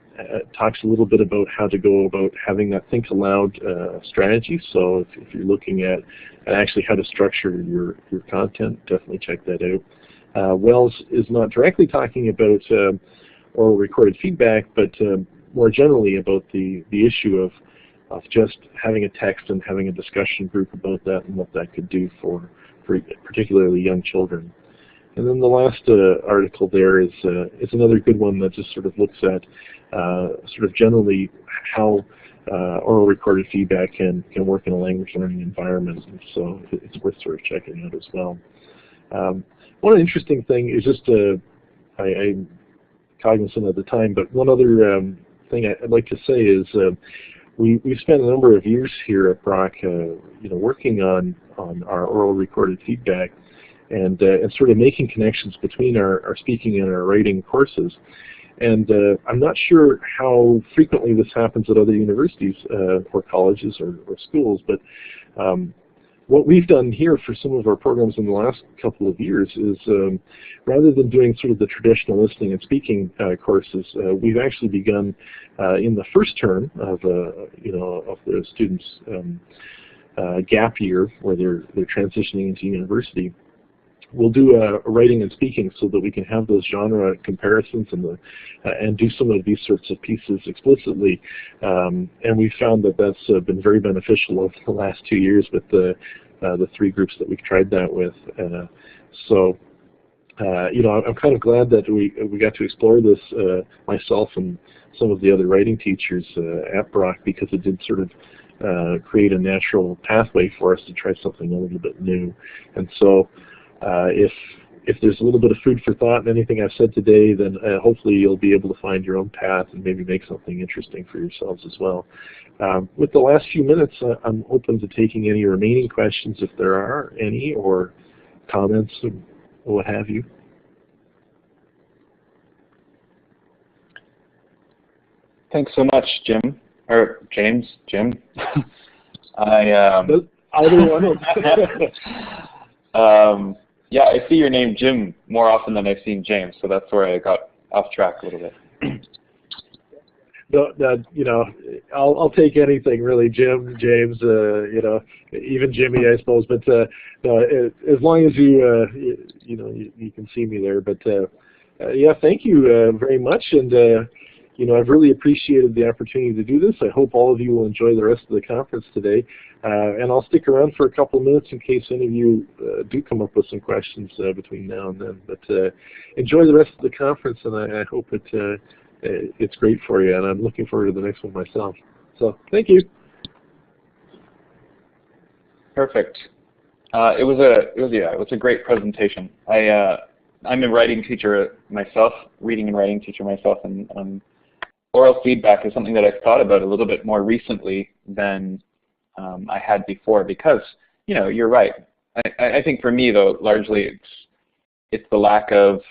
talks a little bit about how to go about having that think aloud strategy. So if you're looking at actually how to structure your content, definitely check that out. Wells is not directly talking about oral recorded feedback, but more generally about the issue of just having a text and having a discussion group about that, and what that could do for particularly young children. And then the last article there is another good one that just sort of looks at sort of generally how oral recorded feedback can work in a language learning environment, and so it's worth sort of checking out as well. One interesting thing is just I'm cognizant of the time, but one other thing I'd like to say is we've spent a number of years here at Brock, working on our oral recorded feedback, and sort of making connections between our speaking and our writing courses. And I'm not sure how frequently this happens at other universities or colleges or schools, but what we've done here for some of our programs in the last couple of years is, rather than doing sort of the traditional listening and speaking courses, we've actually begun in the first term of the students' gap year, where they're transitioning into university. We'll do a writing and speaking, so that we can have those genre comparisons and do some of these sorts of pieces explicitly. And we found that that's been very beneficial over the last 2 years with the 3 groups that we've tried that with. I'm kind of glad that we got to explore this, myself and some of the other writing teachers at Brock, because it did sort of create a natural pathway for us to try something a little bit new. And so if there's a little bit of food for thought in anything I've said today, then hopefully you'll be able to find your own path and maybe make something interesting for yourselves as well. With the last few minutes, I'm open to taking any remaining questions, if there are any, or comments, or what have you. Thanks so much, Jim. Or James, Jim. Either one. Yeah, I see your name Jim more often than I've seen James, so that's where I got off track a little bit. No, I'll take anything really, Jim, James, even Jimmy, I suppose. But as long as you can see me there. But yeah, thank you very much, and I've really appreciated the opportunity to do this. I hope all of you will enjoy the rest of the conference today. And I'll stick around for a couple of minutes in case any of you do come up with some questions between now and then. But enjoy the rest of the conference, and I hope it's great for you. And I'm looking forward to the next one myself. So thank you. Perfect. It was a great presentation. I'm a writing teacher myself, reading and writing teacher myself, and oral feedback is something that I've thought about a little bit more recently than I had before, because you're right. I think for me, though, largely it's the lack of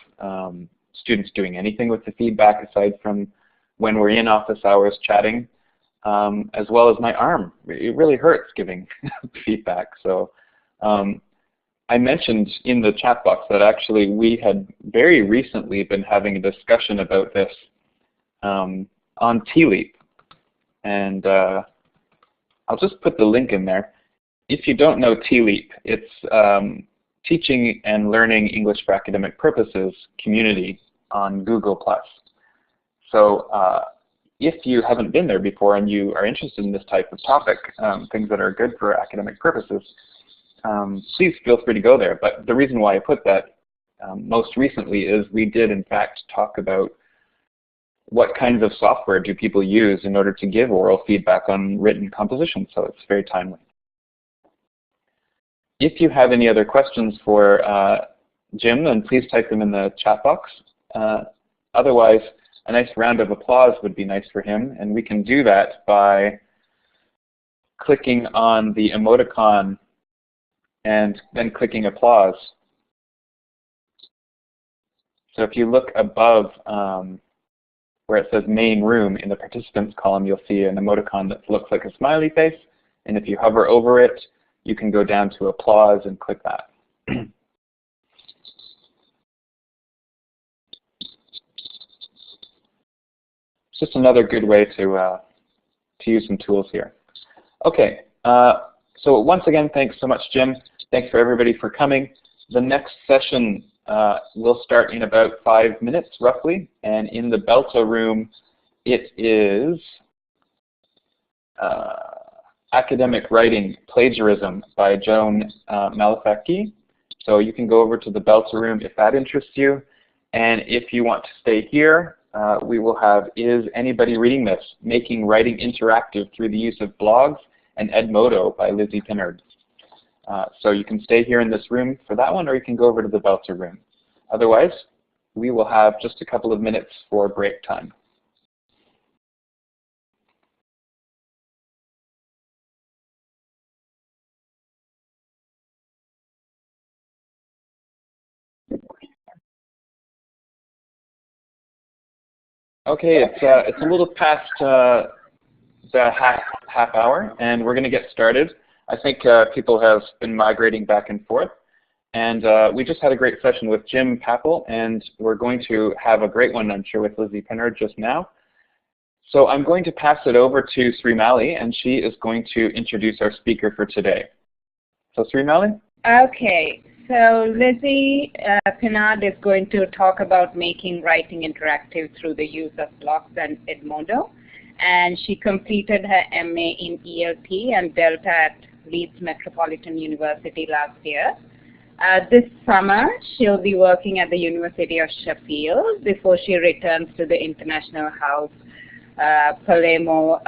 students doing anything with the feedback aside from when we're in office hours chatting, as well as my arm. It really hurts giving feedback. So I mentioned in the chat box that actually we had very recently been having a discussion about this on TLEAP. and I'll just put the link in there. If you don't know TLEAP, it's Teaching and Learning English for Academic Purposes community on Google+. So if you haven't been there before and you are interested in this type of topic, things that are good for academic purposes, please feel free to go there. But the reason why I put that most recently is we did in fact talk about what kinds of software do people use in order to give oral feedback on written composition, so it's very timely. If you have any other questions for Jim, then please type them in the chat box. Otherwise, a nice round of applause would be nice for him, and we can do that by clicking on the emoticon and then clicking applause. So if you look above where it says main room in the participants column, you'll see an emoticon that looks like a smiley face, and if you hover over it, you can go down to applause and click that. It's just another good way to use some tools here. Okay, so once again, thanks so much, Jim. Thanks for everybody for coming. The next session will start in about 5 minutes, roughly, and in the TOBELTA room, it is Academic Writing Plagiarism by Joan Malafaki. So you can go over to the TOBELTA room if that interests you. And if you want to stay here, we will have Is Anybody Reading This? Making Writing Interactive Through the Use of Blogs and Edmodo by Lizzie Pinard. So you can stay here in this room for that one, or you can go over to the TOBELTA room. Otherwise, we will have just a couple of minutes for break time. Okay, it's a little past the half hour, and we're going to get started. I think people have been migrating back and forth, and we just had a great session with Jim Papple, and we're going to have a great one, I'm sure, with Lizzie Pinard just now. So I'm going to pass it over to Srimali, and she is going to introduce our speaker for today. So Srimali? Okay, so Lizzie Pinard is going to talk about making writing interactive through the use of blogs and Edmodo. And she completed her MA in ELT and TOBELTA at Leeds Metropolitan University last year. This summer, she'll be working at the University of Sheffield before she returns to the International House, Palermo,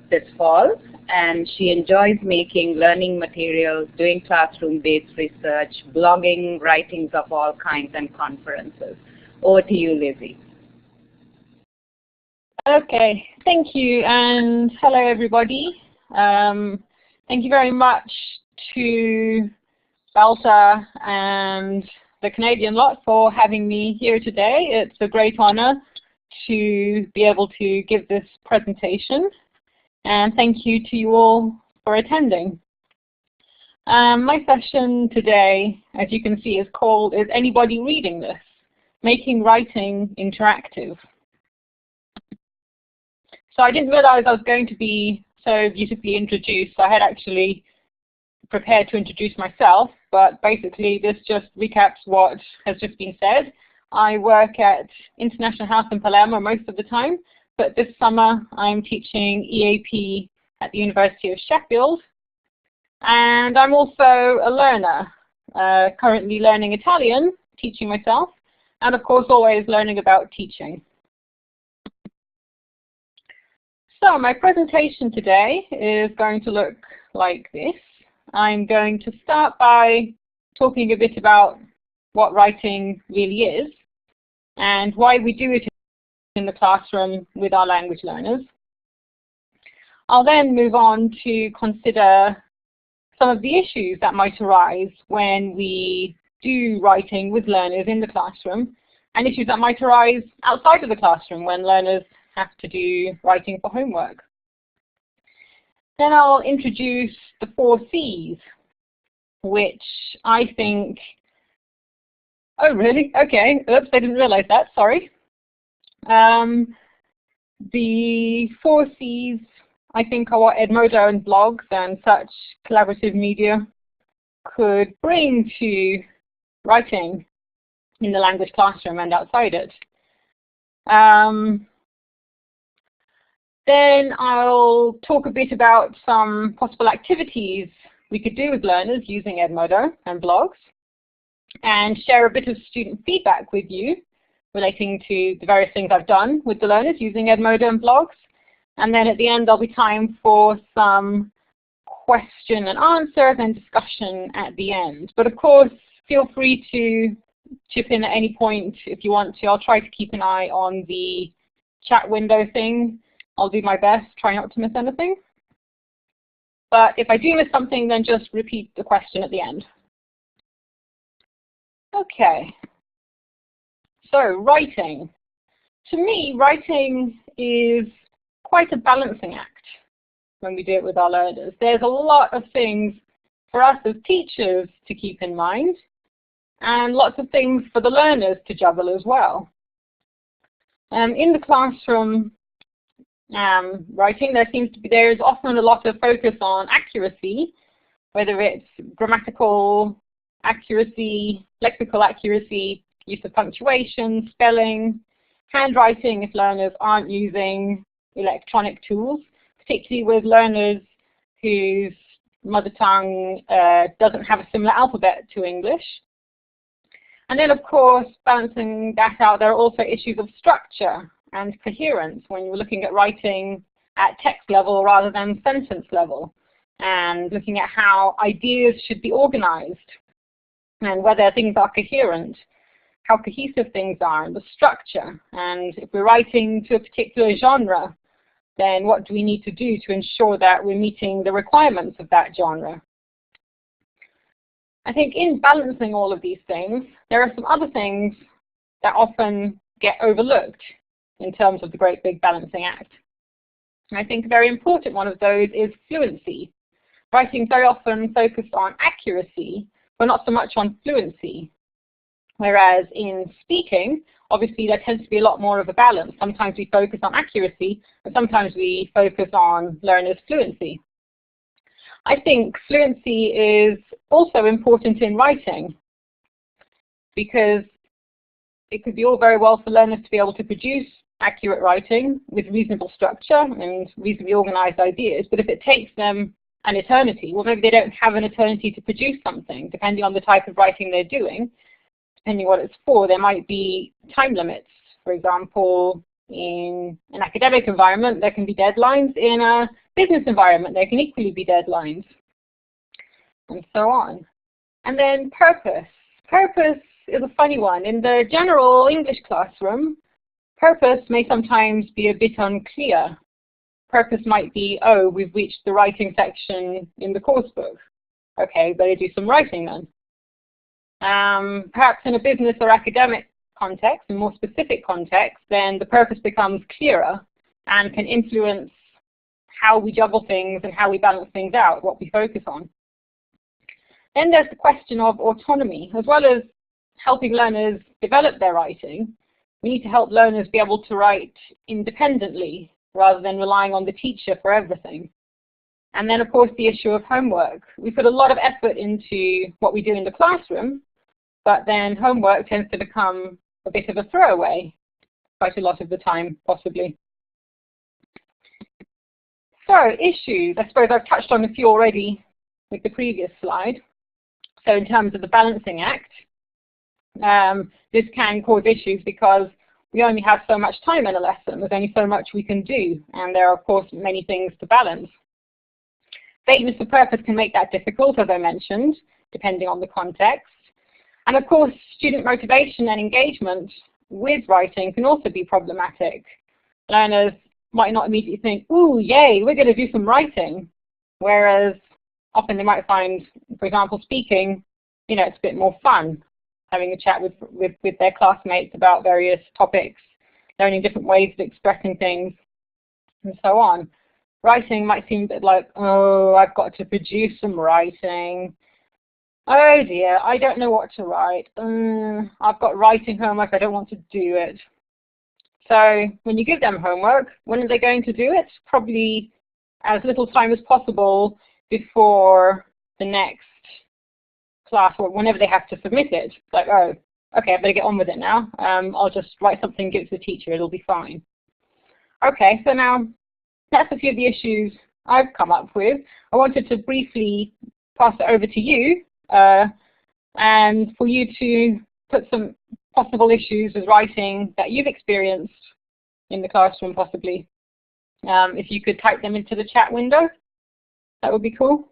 this fall. And she enjoys making learning materials, doing classroom-based research, blogging, writings of all kinds, and conferences. Over to you, Lizzie. Okay, thank you, and hello, everybody. Thank you very much to TOBELTA and the Canadian lot for having me here today. It's a great honor to be able to give this presentation. And thank you to you all for attending. My session today, as you can see, is called Is Anybody Reading This? Making Writing Interactive. So I didn't realize I was going to be so beautifully introduced. I had actually prepared to introduce myself, but basically this just recaps what has just been said. I work at International House in Palermo most of the time, but this summer I'm teaching EAP at the University of Sheffield. And I'm also a learner, currently learning Italian, teaching myself, and of course always learning about teaching. So my presentation today is going to look like this. I'm going to start by talking a bit about what writing really is and why we do it in the classroom with our language learners. I'll then move on to consider some of the issues that might arise when we do writing with learners in the classroom, and issues that might arise outside of the classroom when learners have to do writing for homework. Then I'll introduce the 4 C's, which I think, oh really? Okay, oops, I didn't realize that, sorry. The 4 C's I think, are what Edmodo and blogs and such collaborative media could bring to writing in the language classroom and outside it. Then I'll talk a bit about some possible activities we could do with learners using Edmodo and blogs, and share a bit of student feedback with you relating to the various things I've done with the learners using Edmodo and blogs. And then at the end there'll be time for some question and answers and discussion at the end. But of course, feel free to chip in at any point if you want to. I'll try to keep an eye on the chat window thing. I'll do my best, try not to miss anything. But if I do miss something, then just repeat the question at the end. Okay. So, writing. To me, writing is quite a balancing act when we do it with our learners. There's a lot of things for us as teachers to keep in mind, and lots of things for the learners to juggle as well. In the classroom writing, there is often a lot of focus on accuracy, whether it's grammatical accuracy, lexical accuracy, use of punctuation, spelling, handwriting if learners aren't using electronic tools, particularly with learners whose mother tongue doesn't have a similar alphabet to English. And then, of course, balancing that out, there are also issues of structure and coherence when you're looking at writing at text level rather than sentence level, and looking at how ideas should be organized and whether things are coherent, how cohesive things are, and the structure. And if we're writing to a particular genre, then what do we need to do to ensure that we're meeting the requirements of that genre? I think in balancing all of these things, there are some other things that often get overlooked in terms of the great big balancing act. And I think a very important one of those is fluency. Writing very often focused on accuracy, but not so much on fluency. Whereas in speaking, obviously there tends to be a lot more of a balance. Sometimes we focus on accuracy, but sometimes we focus on learners' fluency. I think fluency is also important in writing, because it could be all very well for learners to be able to produce accurate writing with reasonable structure and reasonably organized ideas, but if it takes them an eternity, well, maybe they don't have an eternity to produce something, depending on the type of writing they're doing. Depending what it's for, there might be time limits. For example, in an academic environment, there can be deadlines. In a business environment, there can equally be deadlines, and so on. And then purpose. Purpose is a funny one. In the general English classroom, purpose may sometimes be a bit unclear. Purpose might be, oh, we've reached the writing section in the course book. Okay, better do some writing then. Perhaps in a business or academic context, in more specific context, then the purpose becomes clearer and can influence how we juggle things and how we balance things out, what we focus on. Then there's the question of autonomy. As well as helping learners develop their writing, we need to help learners be able to write independently rather than relying on the teacher for everything. And then, of course, the issue of homework. We put a lot of effort into what we do in the classroom, but then homework tends to become a bit of a throwaway quite a lot of the time, possibly. So, issues. I suppose I've touched on a few already with the previous slide. So in terms of the balancing act, this can cause issues because we only have so much time in a lesson. There's only so much we can do, and there are, of course, many things to balance. Vagueness of purpose can make that difficult, as I mentioned, depending on the context. And of course, student motivation and engagement with writing can also be problematic. Learners might not immediately think, ooh, yay, we're going to do some writing. Whereas often they might find, for example, speaking, you know, it's a bit more fun, having a chat with their classmates about various topics, learning different ways of expressing things, and so on. Writing might seem a bit like, oh, I've got to produce some writing. Oh dear, I don't know what to write. I've got writing homework, I don't want to do it. So when you give them homework, when are they going to do it? Probably as little time as possible before the next class or whenever they have to submit it. It's like, oh, okay, I better get on with it now. I'll just write something, give it to the teacher, it'll be fine. Okay, so now that's a few of the issues I've come up with. I wanted to briefly pass it over to you and for you to put some possible issues with writing that you've experienced in the classroom possibly. If you could type them into the chat window, that would be cool.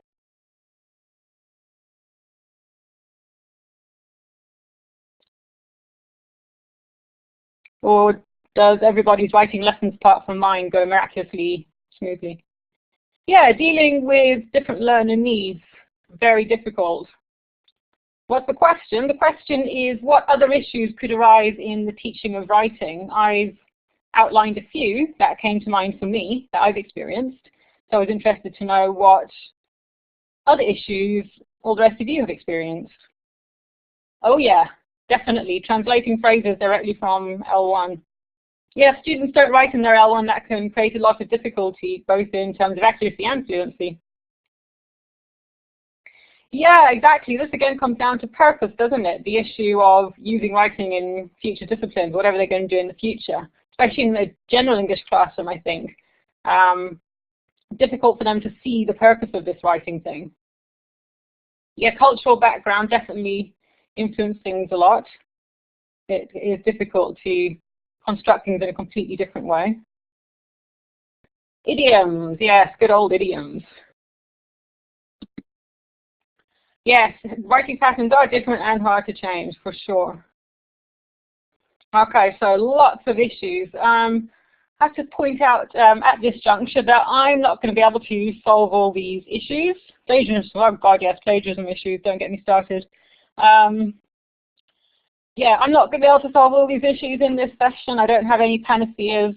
Or does everybody's writing lessons apart from mine go miraculously smoothly? Yeah, dealing with different learner needs, very difficult. What's the question? The question is, what other issues could arise in the teaching of writing? I've outlined a few that came to mind for me that I've experienced. So I was interested to know what other issues all the rest of you have experienced. Oh yeah, definitely, translating phrases directly from L1. Yeah, students don't write in their L1, that can create a lot of difficulty, both in terms of accuracy and fluency. Yeah, exactly. This again comes down to purpose, doesn't it? The issue of using writing in future disciplines, whatever they're going to do in the future, especially in the general English classroom, I think. Difficult for them to see the purpose of this writing thing. Yeah, cultural background definitely influences things a lot. It is difficult to construct things in a completely different way. Idioms, yes, good old idioms. Yes, writing patterns are different and hard to change, for sure. Okay, so lots of issues. I have to point out at this juncture that I'm not going to be able to solve all these issues. Plagiarism, oh God, yes, plagiarism issues, don't get me started. Yeah, I'm not going to be able to solve all these issues in this session. I don't have any panaceas.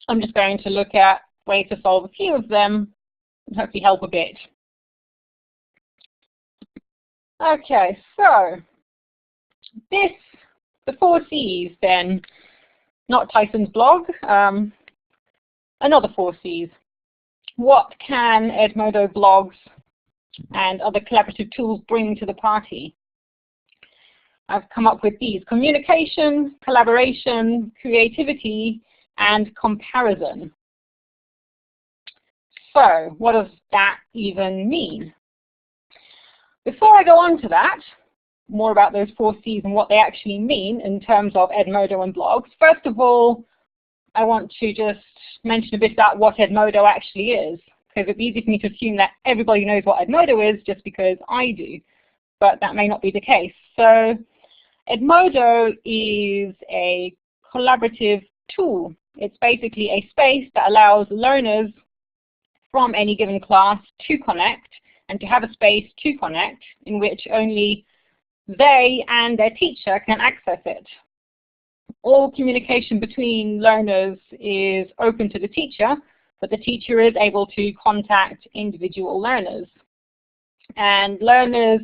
I'm just going to look at ways to solve a few of them and hopefully help a bit. Okay, so the 4 C's then, not Tyson's blog, another 4 C's. What can Edmodo blogs and other collaborative tools bring to the party? I've come up with these: communication, collaboration, creativity, and comparison. So what does that even mean? Before I go on to that, more about those 4 C's and what they actually mean in terms of Edmodo and blogs, first of all, I want to just mention a bit about what Edmodo actually is, because it's easy for me to assume that everybody knows what Edmodo is just because I do, but that may not be the case. So Edmodo is a collaborative tool. It's basically a space that allows learners from any given class to connect and to have a space to connect in which only they and their teacher can access it. All communication between learners is open to the teacher, but the teacher is able to contact individual learners. And learners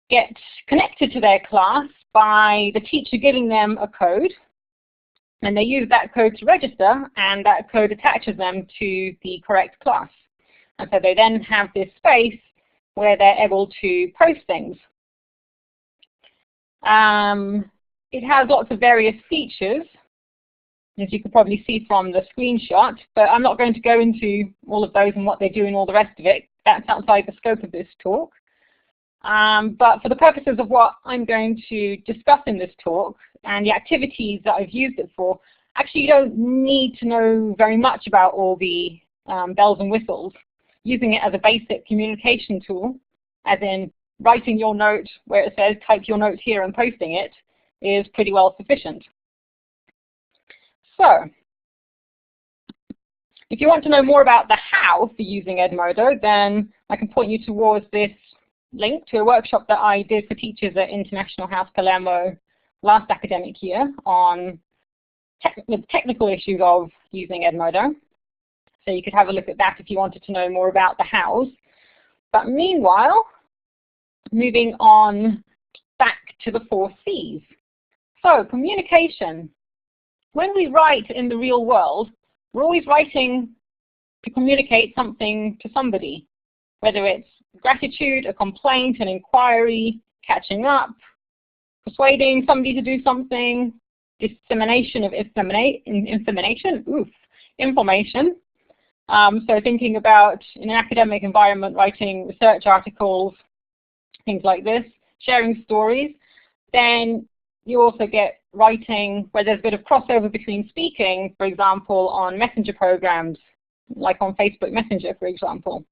get connected to their class by the teacher giving them a code, and they use that code to register, and that code attaches them to the correct class. And so they then have this space where they're able to post things. It has lots of various features, as you can probably see from the screenshot, but I'm not going to go into all of those and what they do and all the rest of it. That's outside the scope of this talk. But for the purposes of what I'm going to discuss in this talk and the activities that I've used it for, actually you don't need to know very much about all the bells and whistles. Using it as a basic communication tool, as in writing your note where it says type your note here and posting it, is pretty well sufficient. So, if you want to know more about the how for using Edmodo, then I can point you towards this link to a workshop that I did for teachers at International House Palermo last academic year on technical issues of using Edmodo. So you could have a look at that if you wanted to know more about the hows. But meanwhile, moving on back to the 4 C's. So communication. When we write in the real world, we're always writing to communicate something to somebody, whether it's gratitude, a complaint, an inquiry, catching up, persuading somebody to do something, dissemination of information. So thinking about, in an academic environment, writing research articles, things like this, sharing stories. Then you also get writing where there's a bit of crossover between speaking, for example, on messenger programs, like on Facebook Messenger, for example.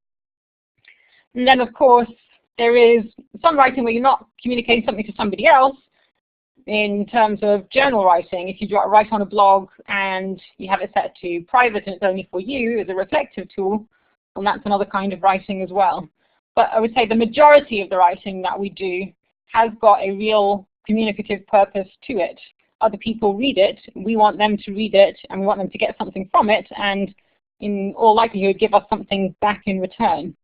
And then, of course, there is some writing where you're not communicating something to somebody else in terms of journal writing. If you write on a blog and you have it set to private and it's only for you as a reflective tool, and that's another kind of writing as well. But I would say the majority of the writing that we do has got a real communicative purpose to it. Other people read it, we want them to read it, and we want them to get something from it, and in all likelihood give us something back in return.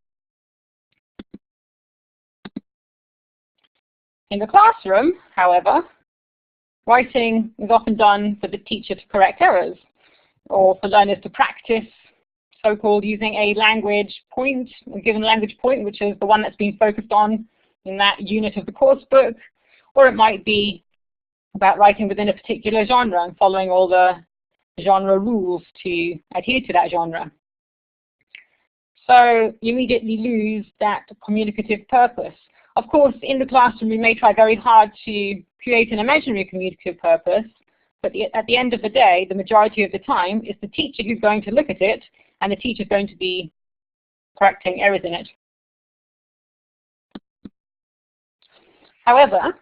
In the classroom, however, writing is often done for the teacher to correct errors, or for learners to practice, so-called using a language point, a given language point, which is the one that's been focused on in that unit of the course book, or it might be about writing within a particular genre and following all the genre rules to adhere to that genre. So you immediately lose that communicative purpose. Of course, in the classroom, we may try very hard to create an imaginary communicative purpose, but at the end of the day, the majority of the time, it's the teacher who's going to look at it, and the teacher is going to be correcting errors in it. However,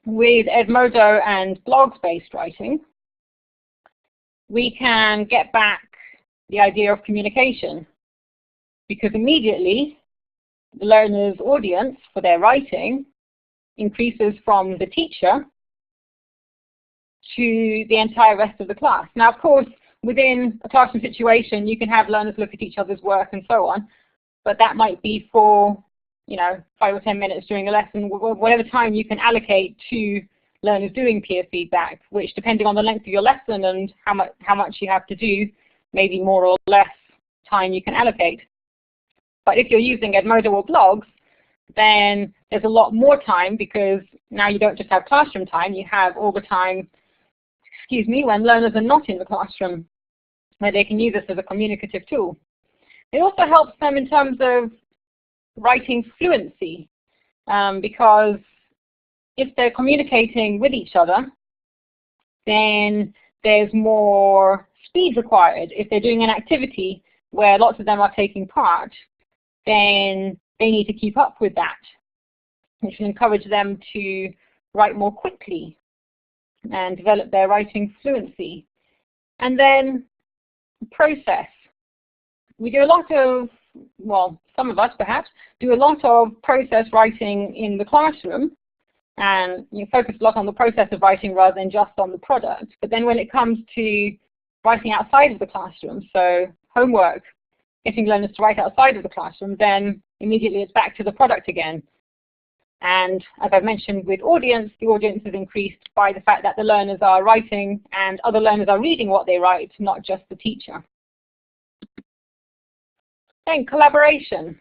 with Edmodo and blogs-based writing, we can get back the idea of communication, because immediately the learner's audience for their writing increases from the teacher to the entire rest of the class. Now, of course, within a classroom situation, you can have learners look at each other's work and so on, but that might be for, 5 or 10 minutes during a lesson, whatever time you can allocate to learners doing peer feedback, which, depending on the length of your lesson and how much you have to do, maybe more or less time you can allocate. But if you're using Edmodo or blogs, then there's a lot more time, because now you don't just have classroom time, you have all the time, when learners are not in the classroom, where they can use this as a communicative tool. It also helps them in terms of writing fluency, because if they're communicating with each other, then there's more speed required. If they're doing an activity where lots of them are taking part, then they need to keep up with that, which will encourage them to write more quickly and develop their writing fluency. And then process. We do a lot of, some of us perhaps, do a lot of process writing in the classroom, and you focus a lot on the process of writing rather than just on the product. But then when it comes to writing outside of the classroom, so homework, getting learners to write outside of the classroom, then immediately it's back to the product again. And as I've mentioned with audience, the audience is increased by the fact that the learners are writing and other learners are reading what they write, not just the teacher. Then collaboration.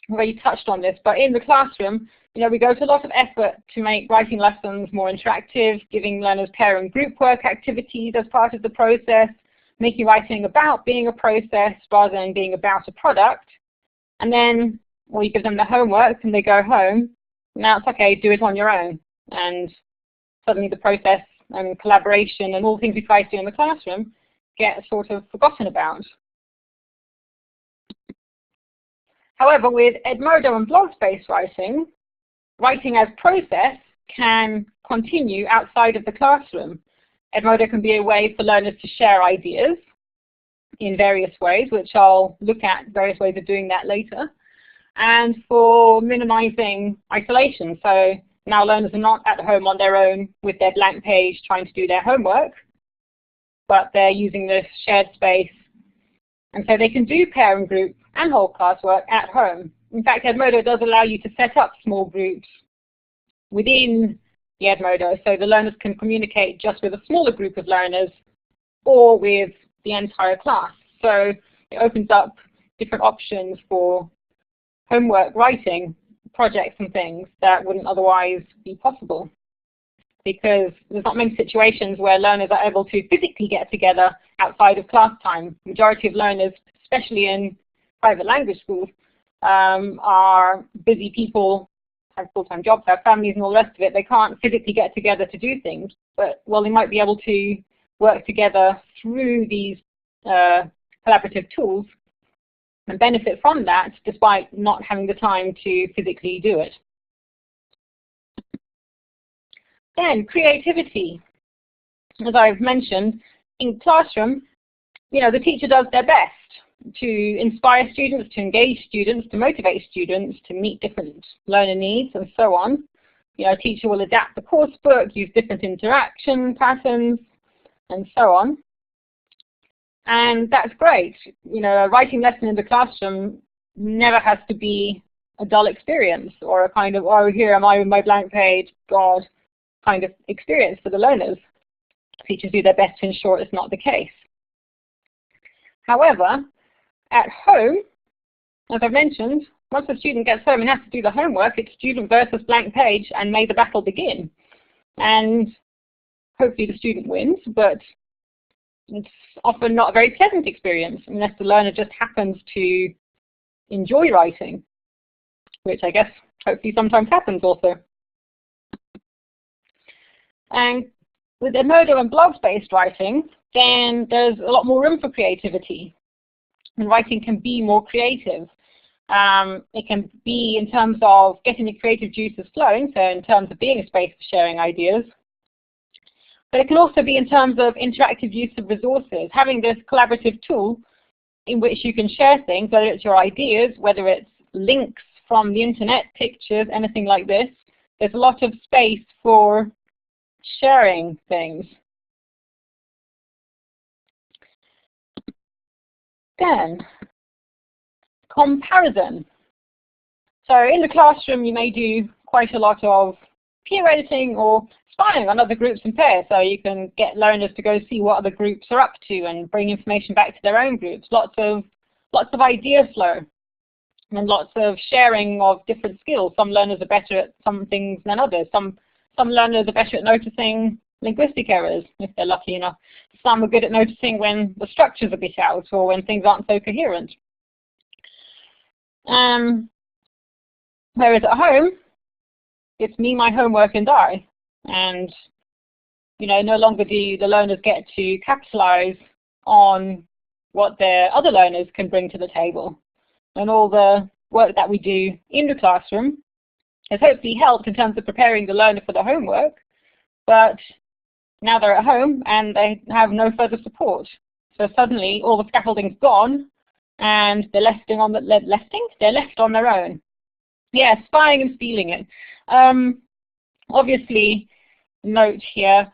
I've already touched on this, but in the classroom, we go to a lot of effort to make writing lessons more interactive, giving learners pair and group work activities as part of the process, making writing about being a process rather than being about a product. And then you give them the homework and they go home. Now it's okay, do it on your own. And suddenly the process and collaboration and all the things we try to do in the classroom get sort of forgotten about. However, with Edmodo and blog-based writing, writing as process can continue outside of the classroom. Edmodo can be a way for learners to share ideas in various ways, which I'll look at various ways of doing that later, and for minimizing isolation. So now learners are not at home on their own with their blank page trying to do their homework, but they're using this shared space. And so they can do pair and group and whole class work at home. In fact, Edmodo does allow you to set up small groups within the Edmodo, so the learners can communicate just with a smaller group of learners or with the entire class. So it opens up different options for homework writing, projects and things that wouldn't otherwise be possible. Because there's not many situations where learners are able to physically get together outside of class time. Majority of learners, especially in private language schools, are busy people, have full-time jobs, have families and all the rest of it. They can't physically get together to do things, but well, they might be able to work together through these collaborative tools and benefit from that despite not having the time to physically do it. Then creativity. As I've mentioned, in classroom, the teacher does their best to inspire students, to engage students, to motivate students, to meet different learner needs and so on. A teacher will adapt the course book, use different interaction patterns and so on. And that's great. A writing lesson in the classroom never has to be a dull experience or a kind of, oh, here am I with my blank page, God, kind of experience for the learners. Teachers do their best to ensure it's not the case. However, at home, as I've mentioned, once the student gets home and has to do the homework, it's student versus blank page, and may the battle begin. And hopefully the student wins, but it's often not a very pleasant experience unless the learner just happens to enjoy writing, which I guess hopefully sometimes happens also. And with Edmodo and blogs-based writing, then there's a lot more room for creativity. And writing can be more creative. It can be in terms of getting the creative juices flowing, so in terms of being a space for sharing ideas. But it can also be in terms of interactive use of resources, having this collaborative tool in which you can share things, whether it's your ideas, whether it's links from the internet, pictures, anything like this. There's a lot of space for sharing things. Then, comparison. So in the classroom, you may do quite a lot of peer editing or spying on other groups and pairs, so you can get learners to go see what other groups are up to and bring information back to their own groups. Lots of idea flow and lots of sharing of different skills. Some learners are better at some things than others. Some learners are better at noticing linguistic errors, if they're lucky enough. Some are good at noticing when the structure's a bit out or when things aren't so coherent. Whereas at home, it's me, my homework, and I. And, no longer do the learners get to capitalize on what their other learners can bring to the table. And all the work that we do in the classroom has hopefully helped in terms of preparing the learner for the homework, but now they're at home and they have no further support. So suddenly all the scaffolding's gone and they're left on their own. Yeah, spying and stealing it. Obviously, note here,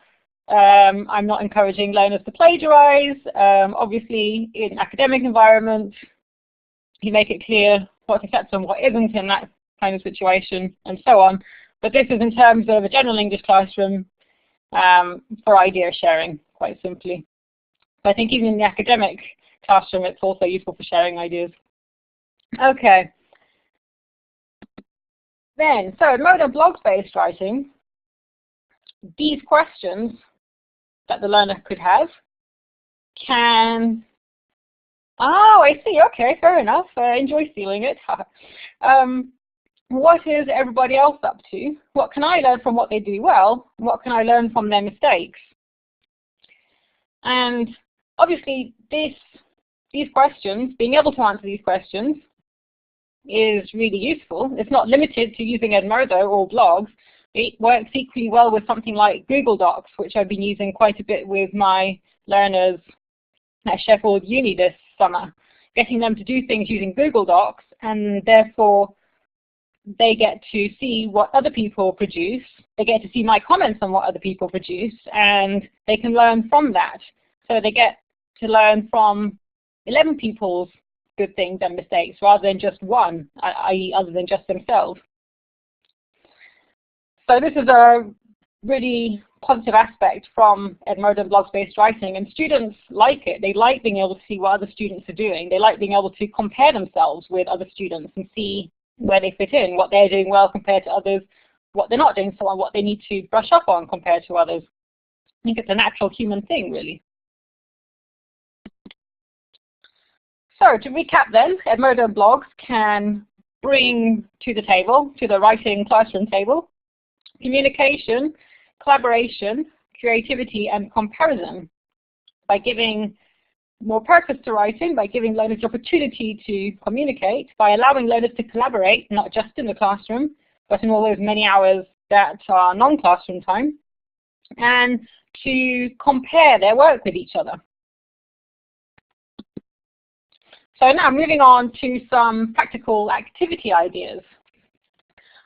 I'm not encouraging learners to plagiarize. Obviously, in academic environment, you make it clear what's acceptable and what isn't in that kind of situation, and so on. But this is in terms of a general English classroom for idea sharing, quite simply. But I think even in the academic classroom, it's also useful for sharing ideas. Okay. Then, so Edmodo blogs-based writing, these questions that the learner could have can, oh, I see, okay, fair enough, enjoy stealing it. What is everybody else up to? What can I learn from what they do well? What can I learn from their mistakes? And obviously, these questions, being able to answer these questions, is really useful. It's not limited to using Edmodo or blogs. It works equally well with something like Google Docs, which I've been using quite a bit with my learners at Sheffield Uni this summer, getting them to do things using Google Docs, and therefore they get to see what other people produce. They get to see my comments on what other people produce, and they can learn from that. So they get to learn from 11 people's good things and mistakes rather than just one, i.e. other than just themselves. So this is a really positive aspect from Edmodo and blog-based writing, and students like it. They like being able to see what other students are doing. They like being able to compare themselves with other students and see where they fit in, what they're doing well compared to others, what they're not doing so well, what they need to brush up on compared to others. I think it's a natural human thing, really. So to recap then, Edmodo blogs can bring to the table, to the writing classroom table, communication, collaboration, creativity, and comparison by giving more purpose to writing, by giving learners the opportunity to communicate, by allowing learners to collaborate, not just in the classroom, but in all those many hours that are non-classroom time, and to compare their work with each other. So now moving on to some practical activity ideas.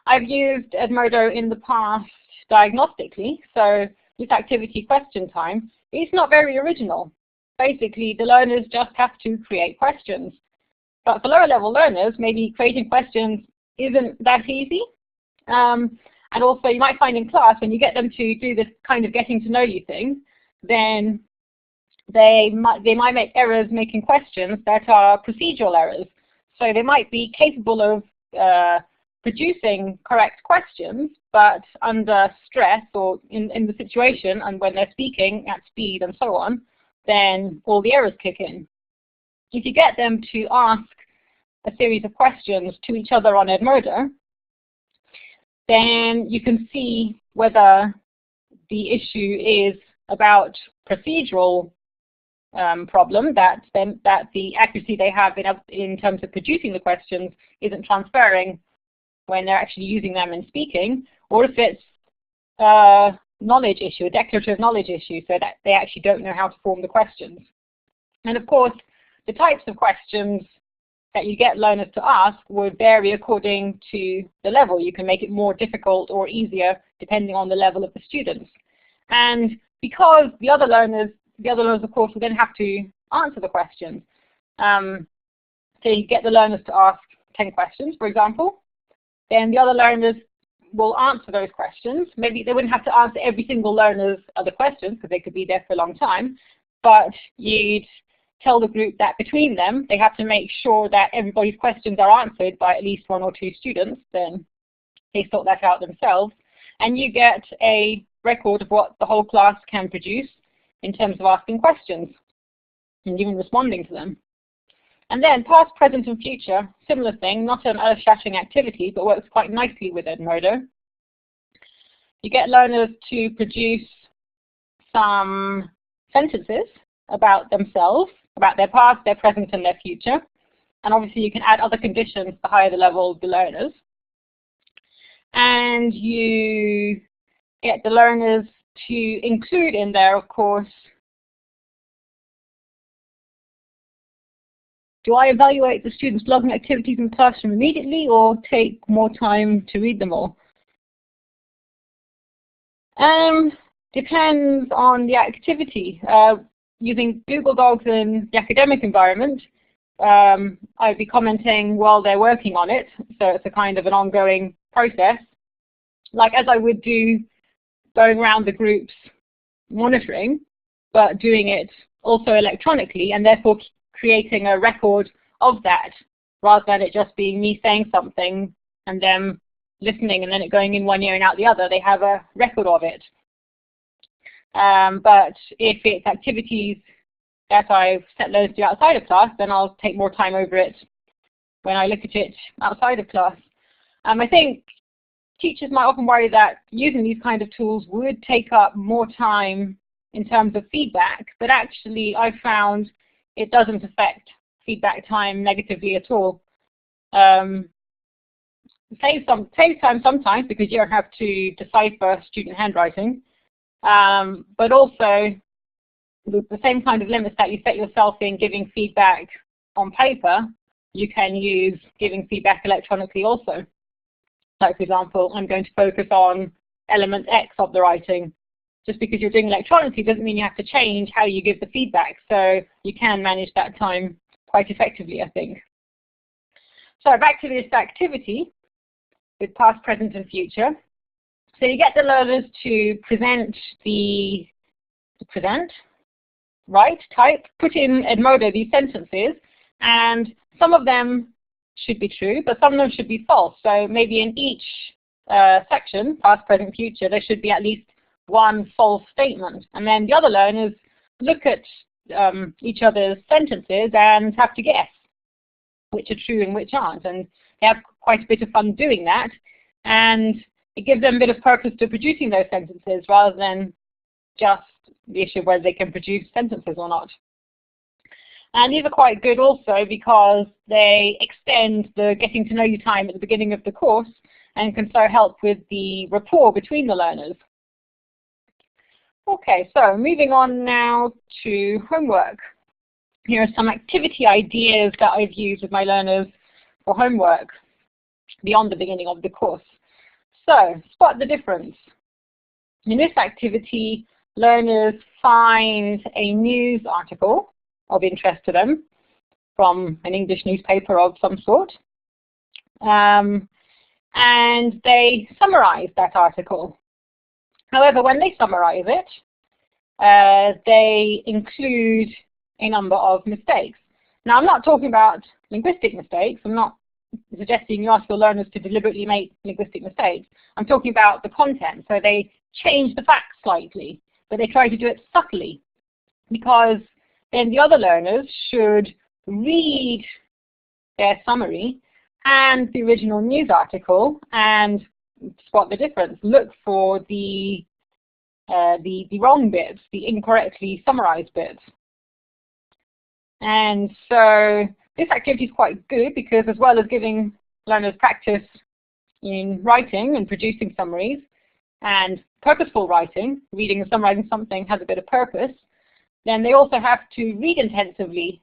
I've used Edmodo in the past diagnostically, so this activity question time is not very original. Basically, the learners just have to create questions. But for lower level learners, maybe creating questions isn't that easy. And also you might find in class when you get them to do this kind of getting to know you thing, then they might make errors making questions that are procedural errors. So they might be capable of producing correct questions, but under stress or in the situation and when they're speaking at speed and so on, then all the errors kick in. If you get them to ask a series of questions to each other on Edmodo, then you can see whether the issue is about procedural problem, that the accuracy they have in terms of producing the questions isn't transferring when they're actually using them in speaking, or if it's a knowledge issue, a declarative knowledge issue, so that they actually don't know how to form the questions. And of course, the types of questions that you get learners to ask would vary according to the level. You can make it more difficult or easier depending on the level of the students. And because the other learners, of course, will then have to answer the questions. So you get the learners to ask 10 questions, for example. Then the other learners will answer those questions. Maybe they wouldn't have to answer every single learner's other questions because they could be there for a long time, but you'd tell the group that between them, they have to make sure that everybody's questions are answered by at least 1 or 2 students. Then they sort that out themselves. And you get a record of what the whole class can produce in terms of asking questions and even responding to them. And then past, present, and future, similar thing, not an earth-shattering activity, but works quite nicely with Edmodo. You get learners to produce some sentences about themselves, about their past, their present, and their future. And obviously you can add other conditions the higher the level of the learners. And you get the learners to include in there, of course, do I evaluate the students' blogging activities in the classroom immediately or take more time to read them all? Depends on the activity. Using Google Docs in the academic environment, I'd be commenting while they're working on it, so it's a kind of an ongoing process, like as I would do going around the groups monitoring, but doing it also electronically and therefore creating a record of that rather than it just being me saying something and them listening and then it going in one ear and out the other. They have a record of it. But if it's activities that I've set learners to do outside of class, then I'll take more time over it when I look at it outside of class. I think teachers might often worry that using these kind of tools would take up more time in terms of feedback, but actually I've found it doesn't affect feedback time negatively at all. Saves time sometimes because you don't have to decipher student handwriting, but also the same kind of limits that you set yourself in giving feedback on paper, you can use giving feedback electronically also. Like for example, I'm going to focus on element X of the writing. Just because you're doing electronically doesn't mean you have to change how you give the feedback, so you can manage that time quite effectively, I think. So back to this activity with past, present, and future. So you get the learners to write, type, put in Edmodo these sentences, and some of them should be true, but some of them should be false. So maybe in each section, past, present, future, there should be at least one false statement. And then the other learners look at each other's sentences and have to guess which are true and which aren't. And they have quite a bit of fun doing that. And it gives them a bit of purpose to producing those sentences rather than just the issue of whether they can produce sentences or not. And these are quite good also because they extend the getting to know you time at the beginning of the course and can so help with the rapport between the learners. Okay, so moving on now to homework. Here are some activity ideas that I've used with my learners for homework beyond the beginning of the course. So, spot the difference. In this activity, learners find a news article of interest to them from an English newspaper of some sort, and they summarize that article. However, when they summarize it, they include a number of mistakes. Now, I'm not talking about linguistic mistakes. I'm not suggesting you ask your learners to deliberately make linguistic mistakes. I'm talking about the content. So they change the facts slightly, but they try to do it subtly, because then the other learners should read their summary and the original news article and spot the difference. Look for the wrong bits, the incorrectly summarized bits. And so this activity is quite good because, as well as giving learners practice in writing and producing summaries and purposeful writing, reading and summarizing something has a bit of purpose, then they also have to read intensively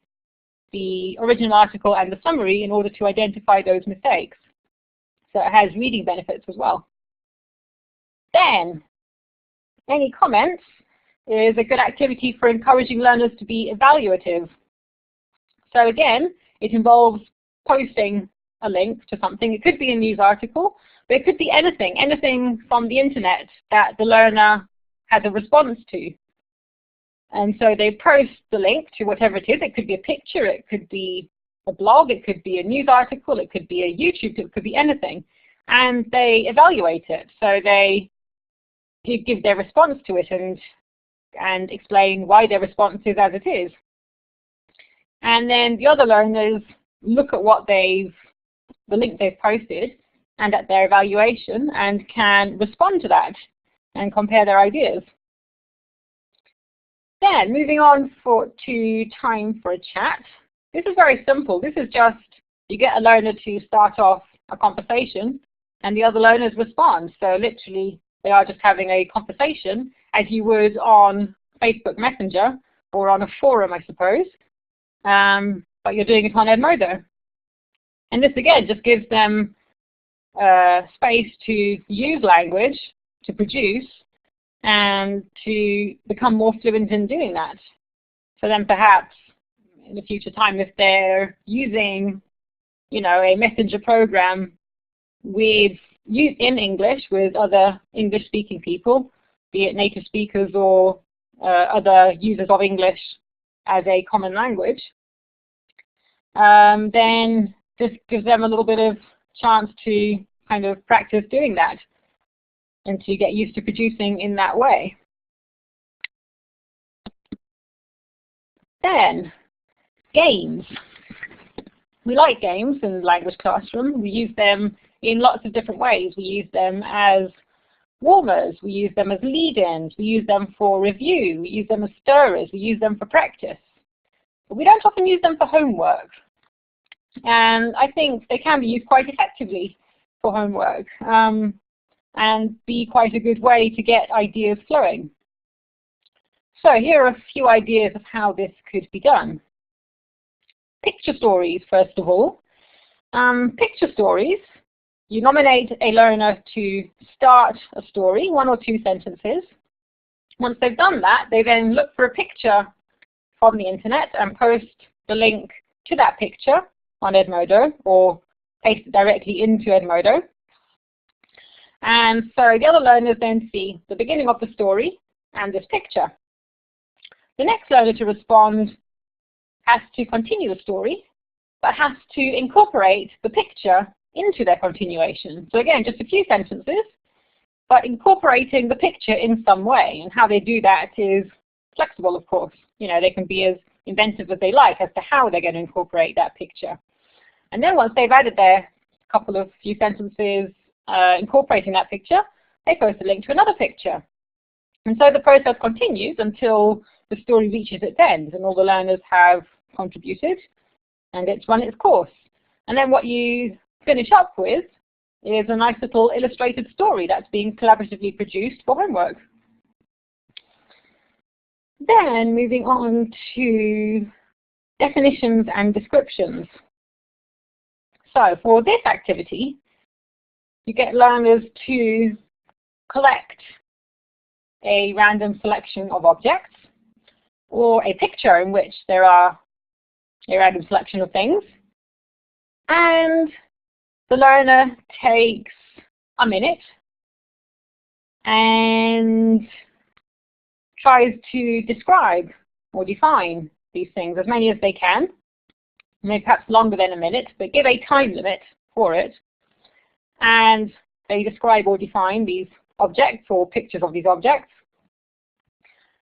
the original article and the summary in order to identify those mistakes. So it has reading benefits as well. Then, any comments is a good activity for encouraging learners to be evaluative. So again, it involves posting a link to something. It could be a news article, but it could be anything from the internet that the learner has a response to. And so they post the link to whatever it is. It could be a picture, it could be a blog, it could be a news article, it could be a YouTube, it could be anything. And they evaluate it. So they give their response to it and explain why their response is as it is. And then the other learners look at the link they've posted and at their evaluation and can respond to that and compare their ideas. Then moving on to time for a chat. This is very simple. This is just, you get a learner to start off a conversation and the other learners respond. So literally they are just having a conversation as you would on Facebook Messenger or on a forum, I suppose. But you're doing it on Edmodo. And this again just gives them space to use language, to produce, and to become more fluent in doing that. So then perhaps in the future time, if they're using, a messenger program in English with other English-speaking people, be it native speakers or other users of English as a common language, then this gives them a little bit of chance to kind of practice doing that and to get used to producing in that way. Then, games. We like games in the language classroom. We use them in lots of different ways. We use them as warmers, we use them as lead-ins, we use them for review, we use them as stirrers, we use them for practice. But we don't often use them for homework. And I think they can be used quite effectively for homework and be quite a good way to get ideas flowing. So here are a few ideas of how this could be done. Picture stories, first of all. Picture stories, you nominate a learner to start a story, 1 or 2 sentences. Once they've done that, they then look for a picture from the internet and post the link to that picture on Edmodo or paste it directly into Edmodo. And so the other learners then see the beginning of the story and this picture. The next learner to respond has to continue the story, but has to incorporate the picture into their continuation. So again, just a few sentences, but incorporating the picture in some way. And how they do that is flexible, of course. You know, they can be as inventive as they like as to how they're going to incorporate that picture. And then once they've added their few sentences incorporating that picture, they post a link to another picture. And so the process continues until the story reaches its end and all the learners have contributed and it's run its course. And then what you finish up with is a nice little illustrated story that's being collaboratively produced for homework. Then moving on to definitions and descriptions. So for this activity, you get learners to collect a random selection of objects or a picture in which there are a random selection of things. And the learner takes a minute and tries to describe or define these things, as many as they can, maybe perhaps longer than a minute, but give a time limit for it. And they describe or define these objects or pictures of these objects,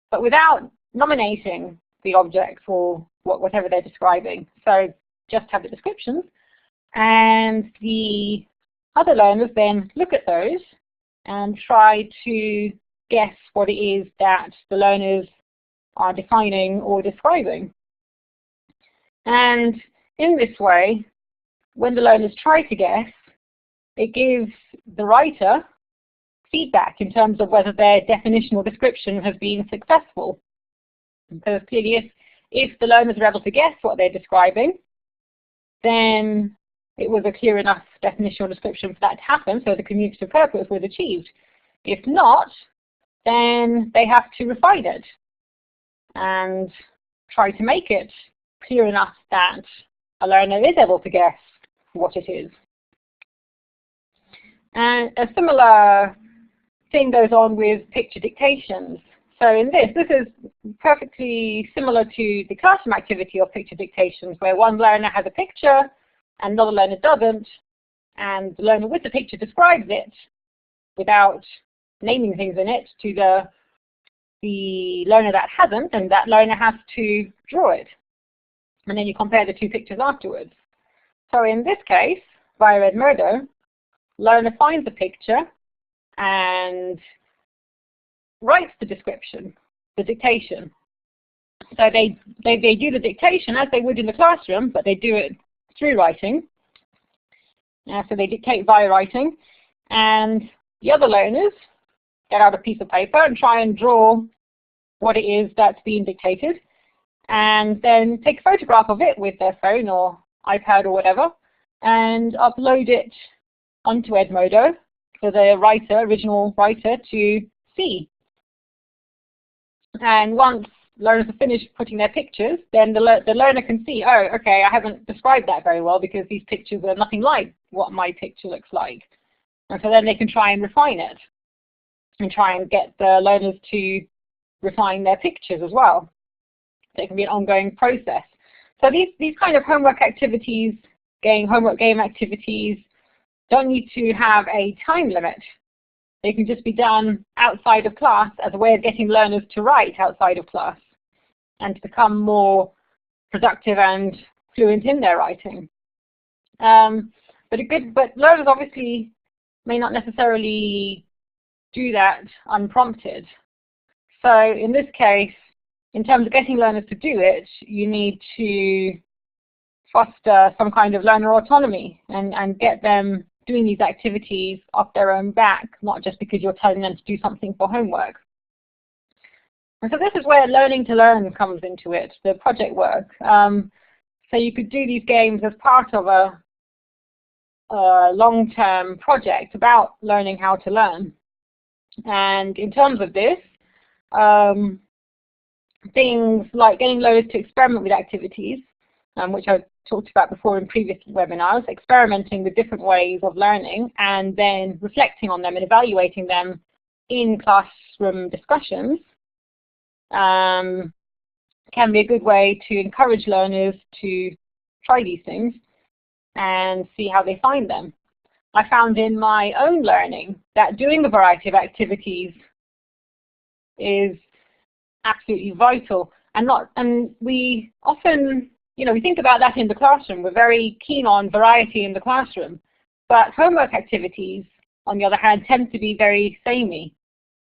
but without nominating the objects or whatever they're describing. So just have the descriptions, and the other learners then look at those and try to guess what it is that the learners are defining or describing. And in this way, when the learners try to guess, it gives the writer feedback in terms of whether their definition or description has been successful. Because clearly if the learners are able to guess what they're describing, then it was a clear enough definition or description for that to happen, so the communicative purpose was achieved. If not, then they have to refine it and try to make it clear enough that a learner is able to guess what it is. And a similar thing goes on with picture dictations. So in this is perfectly similar to the classroom activity of picture dictations, where one learner has a picture and another learner doesn't, and the learner with the picture describes it without naming things in it to the learner that hasn't, and that learner has to draw it. And then you compare the two pictures afterwards. So in this case, via Edmodo, learner finds the picture and writes the description, the dictation. So they do the dictation as they would in the classroom, but they do it through writing. So they dictate via writing, and the other learners get out a piece of paper and try and draw what it is that's being dictated, and then take a photograph of it with their phone or iPad or whatever, and upload it onto Edmodo for the original writer to see. And once learners are finished putting their pictures, then the learner can see, oh, okay, I haven't described that very well because these pictures are nothing like what my picture looks like. And so then they can try and refine it and try and get the learners to refine their pictures as well. So it can be an ongoing process. So these kind of homework activities, homework game activities, don't need to have a time limit. They can just be done outside of class as a way of getting learners to write outside of class and to become more productive and fluent in their writing. But learners obviously may not necessarily do that unprompted. So in this case, in terms of getting learners to do it, you need to foster some kind of learner autonomy and get them doing these activities off their own back, not just because you're telling them to do something for homework. And so this is where learning to learn comes into it, the project work. So you could do these games as part of a long-term project about learning how to learn. And in terms of this, things like getting learners to experiment with activities, which are talked about before in previous webinars, experimenting with different ways of learning and then reflecting on them and evaluating them in classroom discussions can be a good way to encourage learners to try these things and see how they find them. I found in my own learning that doing a variety of activities is absolutely vital, and we often, we think about that in the classroom. We're very keen on variety in the classroom, but homework activities, on the other hand, tend to be very samey.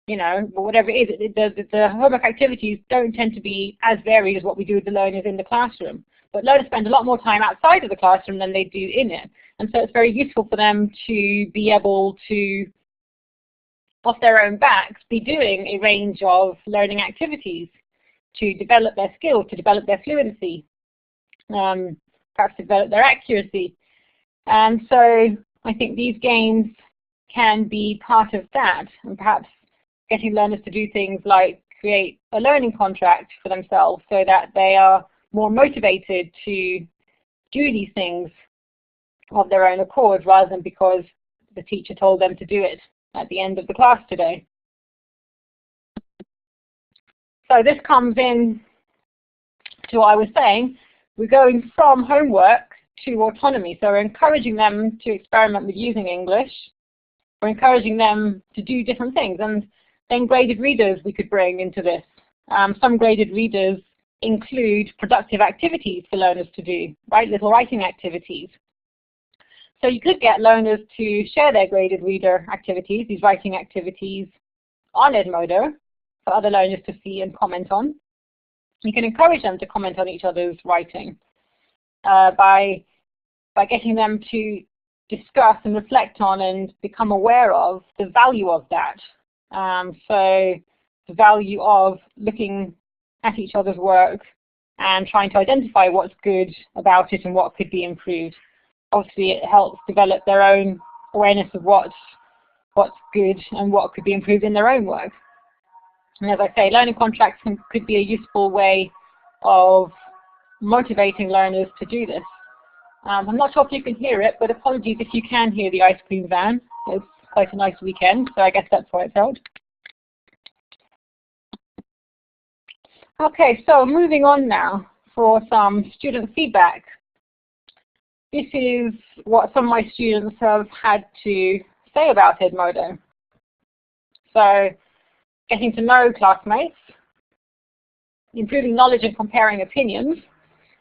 But whatever it is, the homework activities don't tend to be as varied as what we do with the learners in the classroom. But learners spend a lot more time outside of the classroom than they do in it. And so it's very useful for them to be able to, off their own backs, be doing a range of learning activities to develop their skills, to develop their fluency, perhaps develop their accuracy. And so I think these games can be part of that, and perhaps getting learners to do things like create a learning contract for themselves so that they are more motivated to do these things of their own accord rather than because the teacher told them to do it at the end of the class today. So this comes in to what I was saying. We're going from homework to autonomy. So we're encouraging them to experiment with using English. We're encouraging them to do different things. And then graded readers we could bring into this. Some graded readers include productive activities for learners to do, right? Little writing activities. So you could get learners to share their graded reader activities, these writing activities, on Edmodo for other learners to see and comment on. You can encourage them to comment on each other's writing by getting them to discuss and reflect on and become aware of the value of that. So the value of looking at each other's work and trying to identify what's good about it and what could be improved. Obviously, it helps develop their own awareness of what's good and what could be improved in their own work. And as I say, learning contracts could be a useful way of motivating learners to do this. I'm not sure if you can hear it, but apologies if you can hear the ice cream van. It's quite a nice weekend, so I guess that's why it's held. Okay, so moving on now for some student feedback. This is what some of my students have had to say about Edmodo. So, getting to know classmates, improving knowledge and comparing opinions,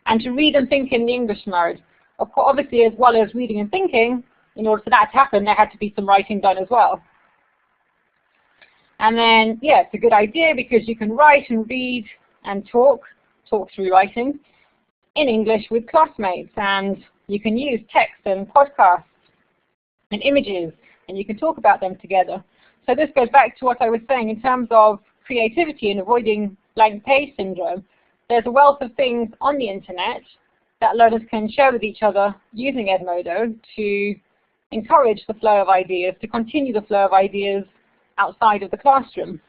and to read and think in the English mode. Obviously, as well as reading and thinking, in order for that to happen, there had to be some writing done as well. And then, yeah, it's a good idea because you can write and read and talk through writing in English with classmates, and you can use text and podcasts and images, and you can talk about them together. So this goes back to what I was saying in terms of creativity and avoiding blank page syndrome. There's a wealth of things on the internet that learners can share with each other using Edmodo to encourage the flow of ideas, to continue the flow of ideas outside of the classroom.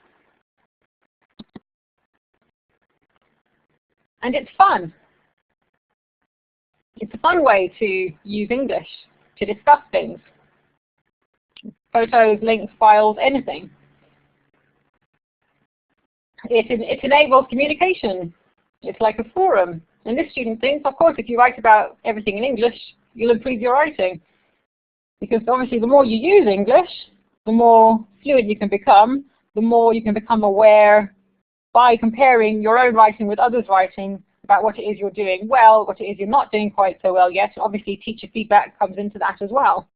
And it's fun. It's a fun way to use English, to discuss things. Photos, links, files, anything. It enables communication. It's like a forum. And this student thinks, of course, if you write about everything in English, you'll improve your writing. Because obviously the more you use English, the more fluent you can become, the more you can become aware by comparing your own writing with others' writing about what it is you're doing well, what it is you're not doing quite so well yet. Obviously, teacher feedback comes into that as well.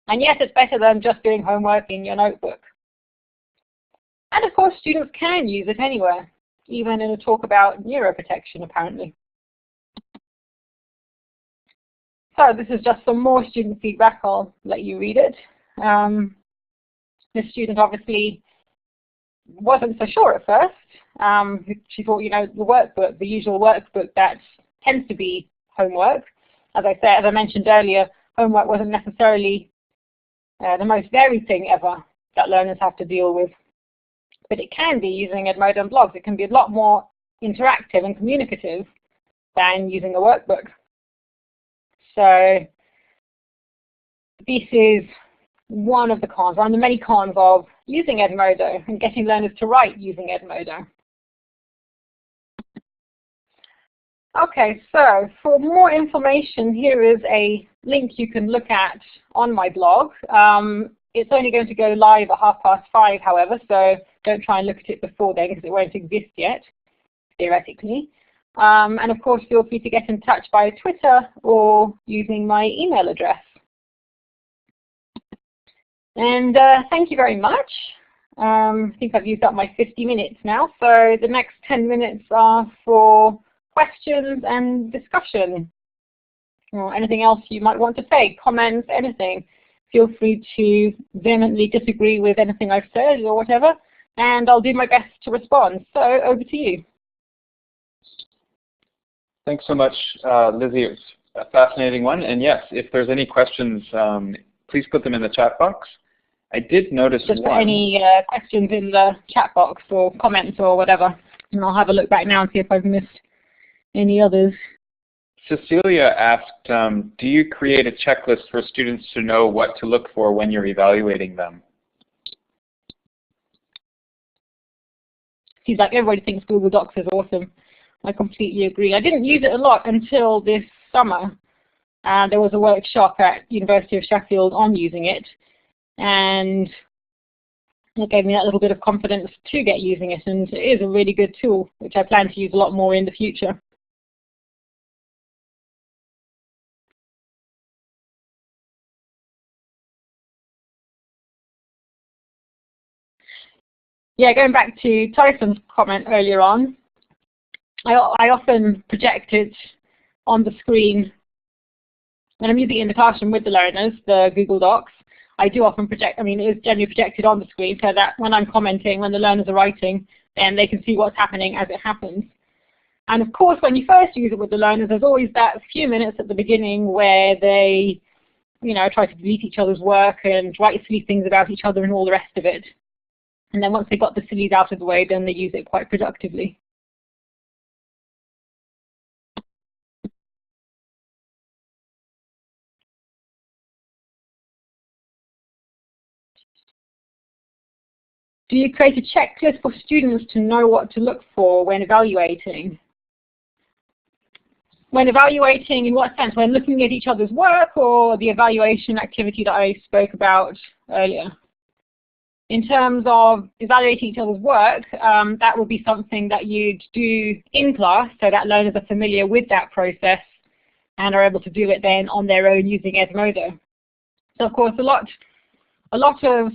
And yes, it's better than just doing homework in your notebook. And of course, students can use it anywhere, even in a talk about neuroprotection, apparently. So this is just some more student feedback. I'll let you read it. This student obviously wasn't so sure at first. She thought, the workbook, the usual workbook that tends to be homework. As I mentioned earlier, homework wasn't necessarily the most varied thing ever that learners have to deal with. But it can be using Edmodo and blogs. It can be a lot more interactive and communicative than using a workbook. So this is one of the cons, one of the many cons of using Edmodo and getting learners to write using Edmodo. Okay, so for more information, here is a link you can look at on my blog. It's only going to go live at 5:30, however, so don't try and look at it before then because it won't exist yet, theoretically. And of course, feel free to get in touch via Twitter or using my email address. And thank you very much. I think I've used up my 50 minutes now, so the next 10 minutes are for questions and discussion. Or anything else you might want to say, comments, anything. Feel free to vehemently disagree with anything I've said or whatever, and I'll do my best to respond. So over to you. Thanks so much, Lizzie. It was a fascinating one. And yes, if there's any questions, please put them in the chat box. I did notice just put any questions in the chat box or comments or whatever, and I'll have a look back now and see if I've missed any others. Cecilia asked, do you create a checklist for students to know what to look for when you're evaluating them? Seems like everybody thinks Google Docs is awesome. I completely agree. I didn't use it a lot until this summer. There was a workshop at University of Sheffield on using it, and it gave me that little bit of confidence to get using it, and it is a really good tool, which I plan to use a lot more in the future. Yeah, going back to Tyson's comment earlier on, I often project it on the screen when I'm using it in the classroom with the learners, the Google Docs. I do often project, it is generally projected on the screen so that when I'm commenting, when the learners are writing, then they can see what's happening as it happens. And of course, when you first use it with the learners, there's always that few minutes at the beginning where they, try to delete each other's work and write silly things about each other and all the rest of it. And then once they've got the sillies out of the way, then they use it quite productively. Do you create a checklist for students to know what to look for when evaluating? When evaluating, in what sense? When looking at each other's work, or the evaluation activity that I spoke about earlier? In terms of evaluating each other's work, that would be something that you'd do in class so that learners are familiar with that process and are able to do it then on their own using Edmodo. So of course, a lot of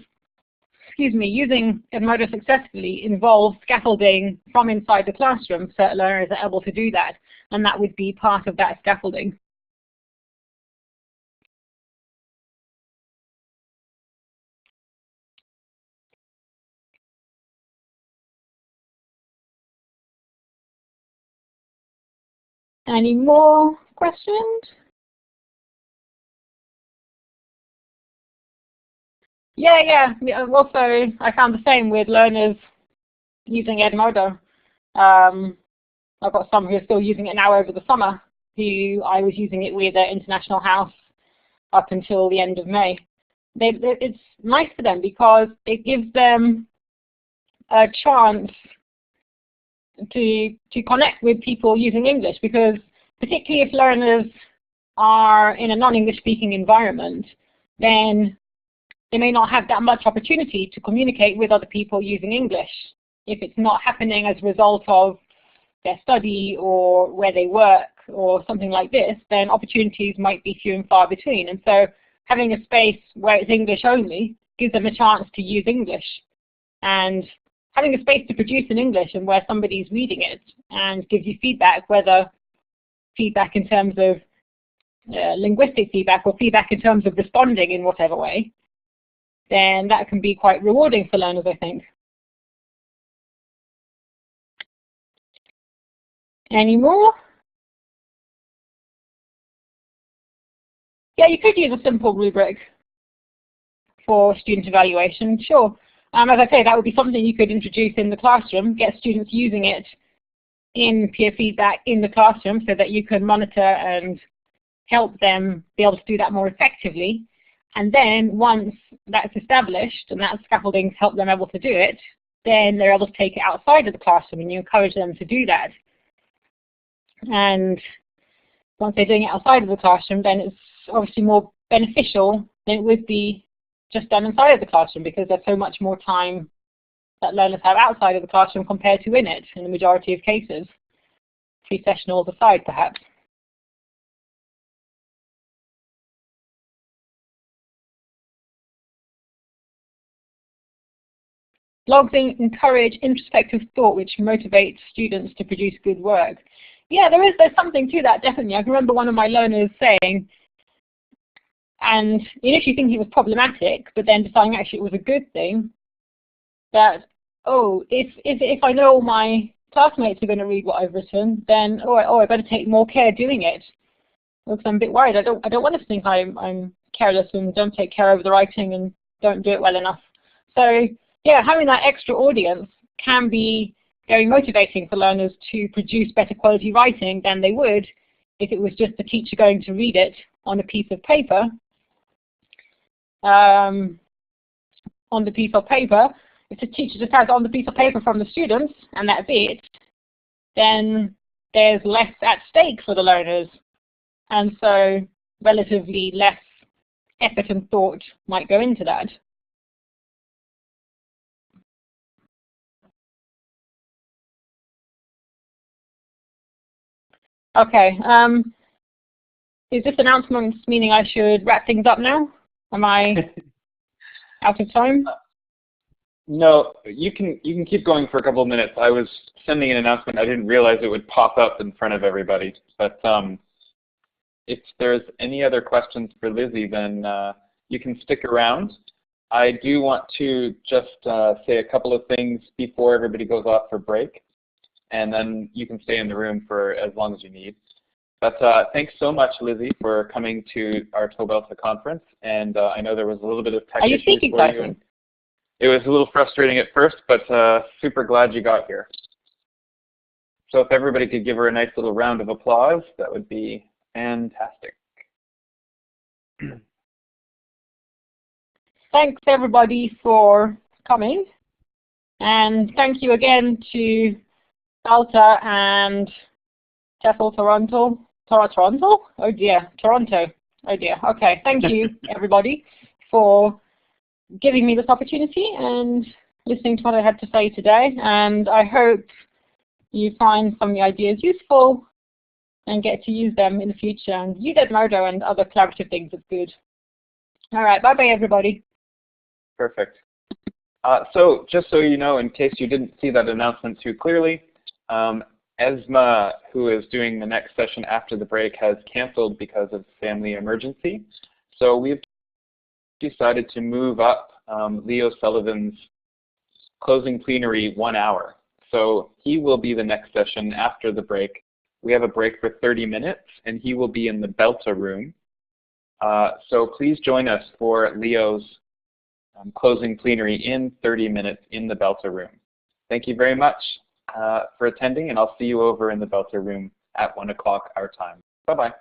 using Edmodo successfully involves scaffolding from inside the classroom so that learners are able to do that, and that would be part of that scaffolding. Any more questions? Yeah. Also, I found the same with learners using Edmodo. I've got some who are still using it now over the summer, who I was using it with at International House up until the end of May. It's nice for them because it gives them a chance to connect with people using English, because particularly if learners are in a non-English speaking environment, then they may not have that much opportunity to communicate with other people using English. If it's not happening as a result of their study or where they work or something like this, then opportunities might be few and far between. And so having a space where it's English only gives them a chance to use English. And having a space to produce in English and where somebody's reading it and gives you feedback, whether feedback in terms of linguistic feedback or feedback in terms of responding in whatever way, then that can be quite rewarding for learners, I think. Any more? Yeah, you could use a simple rubric for student evaluation, sure. As I say, that would be something you could introduce in the classroom, get students using it in peer feedback in the classroom so that you can monitor and help them be able to do that more effectively. And then once that's established and that scaffolding's helped them able to do it, then they're able to take it outside of the classroom, and you encourage them to do that. And once they're doing it outside of the classroom, then it's obviously more beneficial than it would be just done inside of the classroom, because there's so much more time that learners have outside of the classroom compared to in it, in the majority of cases. Pre-sessionals aside, perhaps. Logs encourage introspective thought, which motivates students to produce good work. Yeah, there's something to that, definitely. I can remember one of my learners saying, and initially thinking it was problematic, but then deciding actually it was a good thing, that, oh, if I know my classmates are going to read what I've written, then I better take more care doing it, because I'm a bit worried. I don't want them to think I'm careless and don't take care of the writing and don't do it well enough. So yeah, having that extra audience can be very motivating for learners to produce better quality writing than they would if it was just the teacher going to read it on a piece of paper. On the piece of paper, if the teacher just has it on the piece of paper from the students and that's it, then there's less at stake for the learners, and so relatively less effort and thought might go into that. Okay, is this announcement meaning I should wrap things up now? Am I out of time? No, you can keep going for a couple of minutes. I was sending an announcement. I didn't realize it would pop up in front of everybody. But if there's any other questions for Lizzie, then you can stick around. I do want to just say a couple of things before everybody goes off for break, and then you can stay in the room for as long as you need. But thanks so much, Lizzie, for coming to our TOBELTA conference. And I know there was a little bit of tech issues for you. And it was a little frustrating at first, but super glad you got here. So if everybody could give her a nice little round of applause, that would be fantastic. Thanks, everybody, for coming. And thank you again to Alta and TEFL Toronto. Toronto? Oh dear, Toronto. Oh dear. Okay, thank you, everybody, for giving me this opportunity and listening to what I had to say today. And I hope you find some of the ideas useful and get to use them in the future. And use Edmodo and other collaborative things is good. All right, bye-bye, everybody. Perfect. So just so you know, in case you didn't see that announcement too clearly, Esma, who is doing the next session after the break, has canceled because of family emergency. So we've decided to move up Leo Sullivan's closing plenary 1 hour. So he will be the next session after the break. We have a break for 30 minutes, and he will be in the BELTA room. So please join us for Leo's closing plenary in 30 minutes in the BELTA room. Thank you very much for attending, and I'll see you over in the BELTA room at 1 o'clock our time. Bye-bye.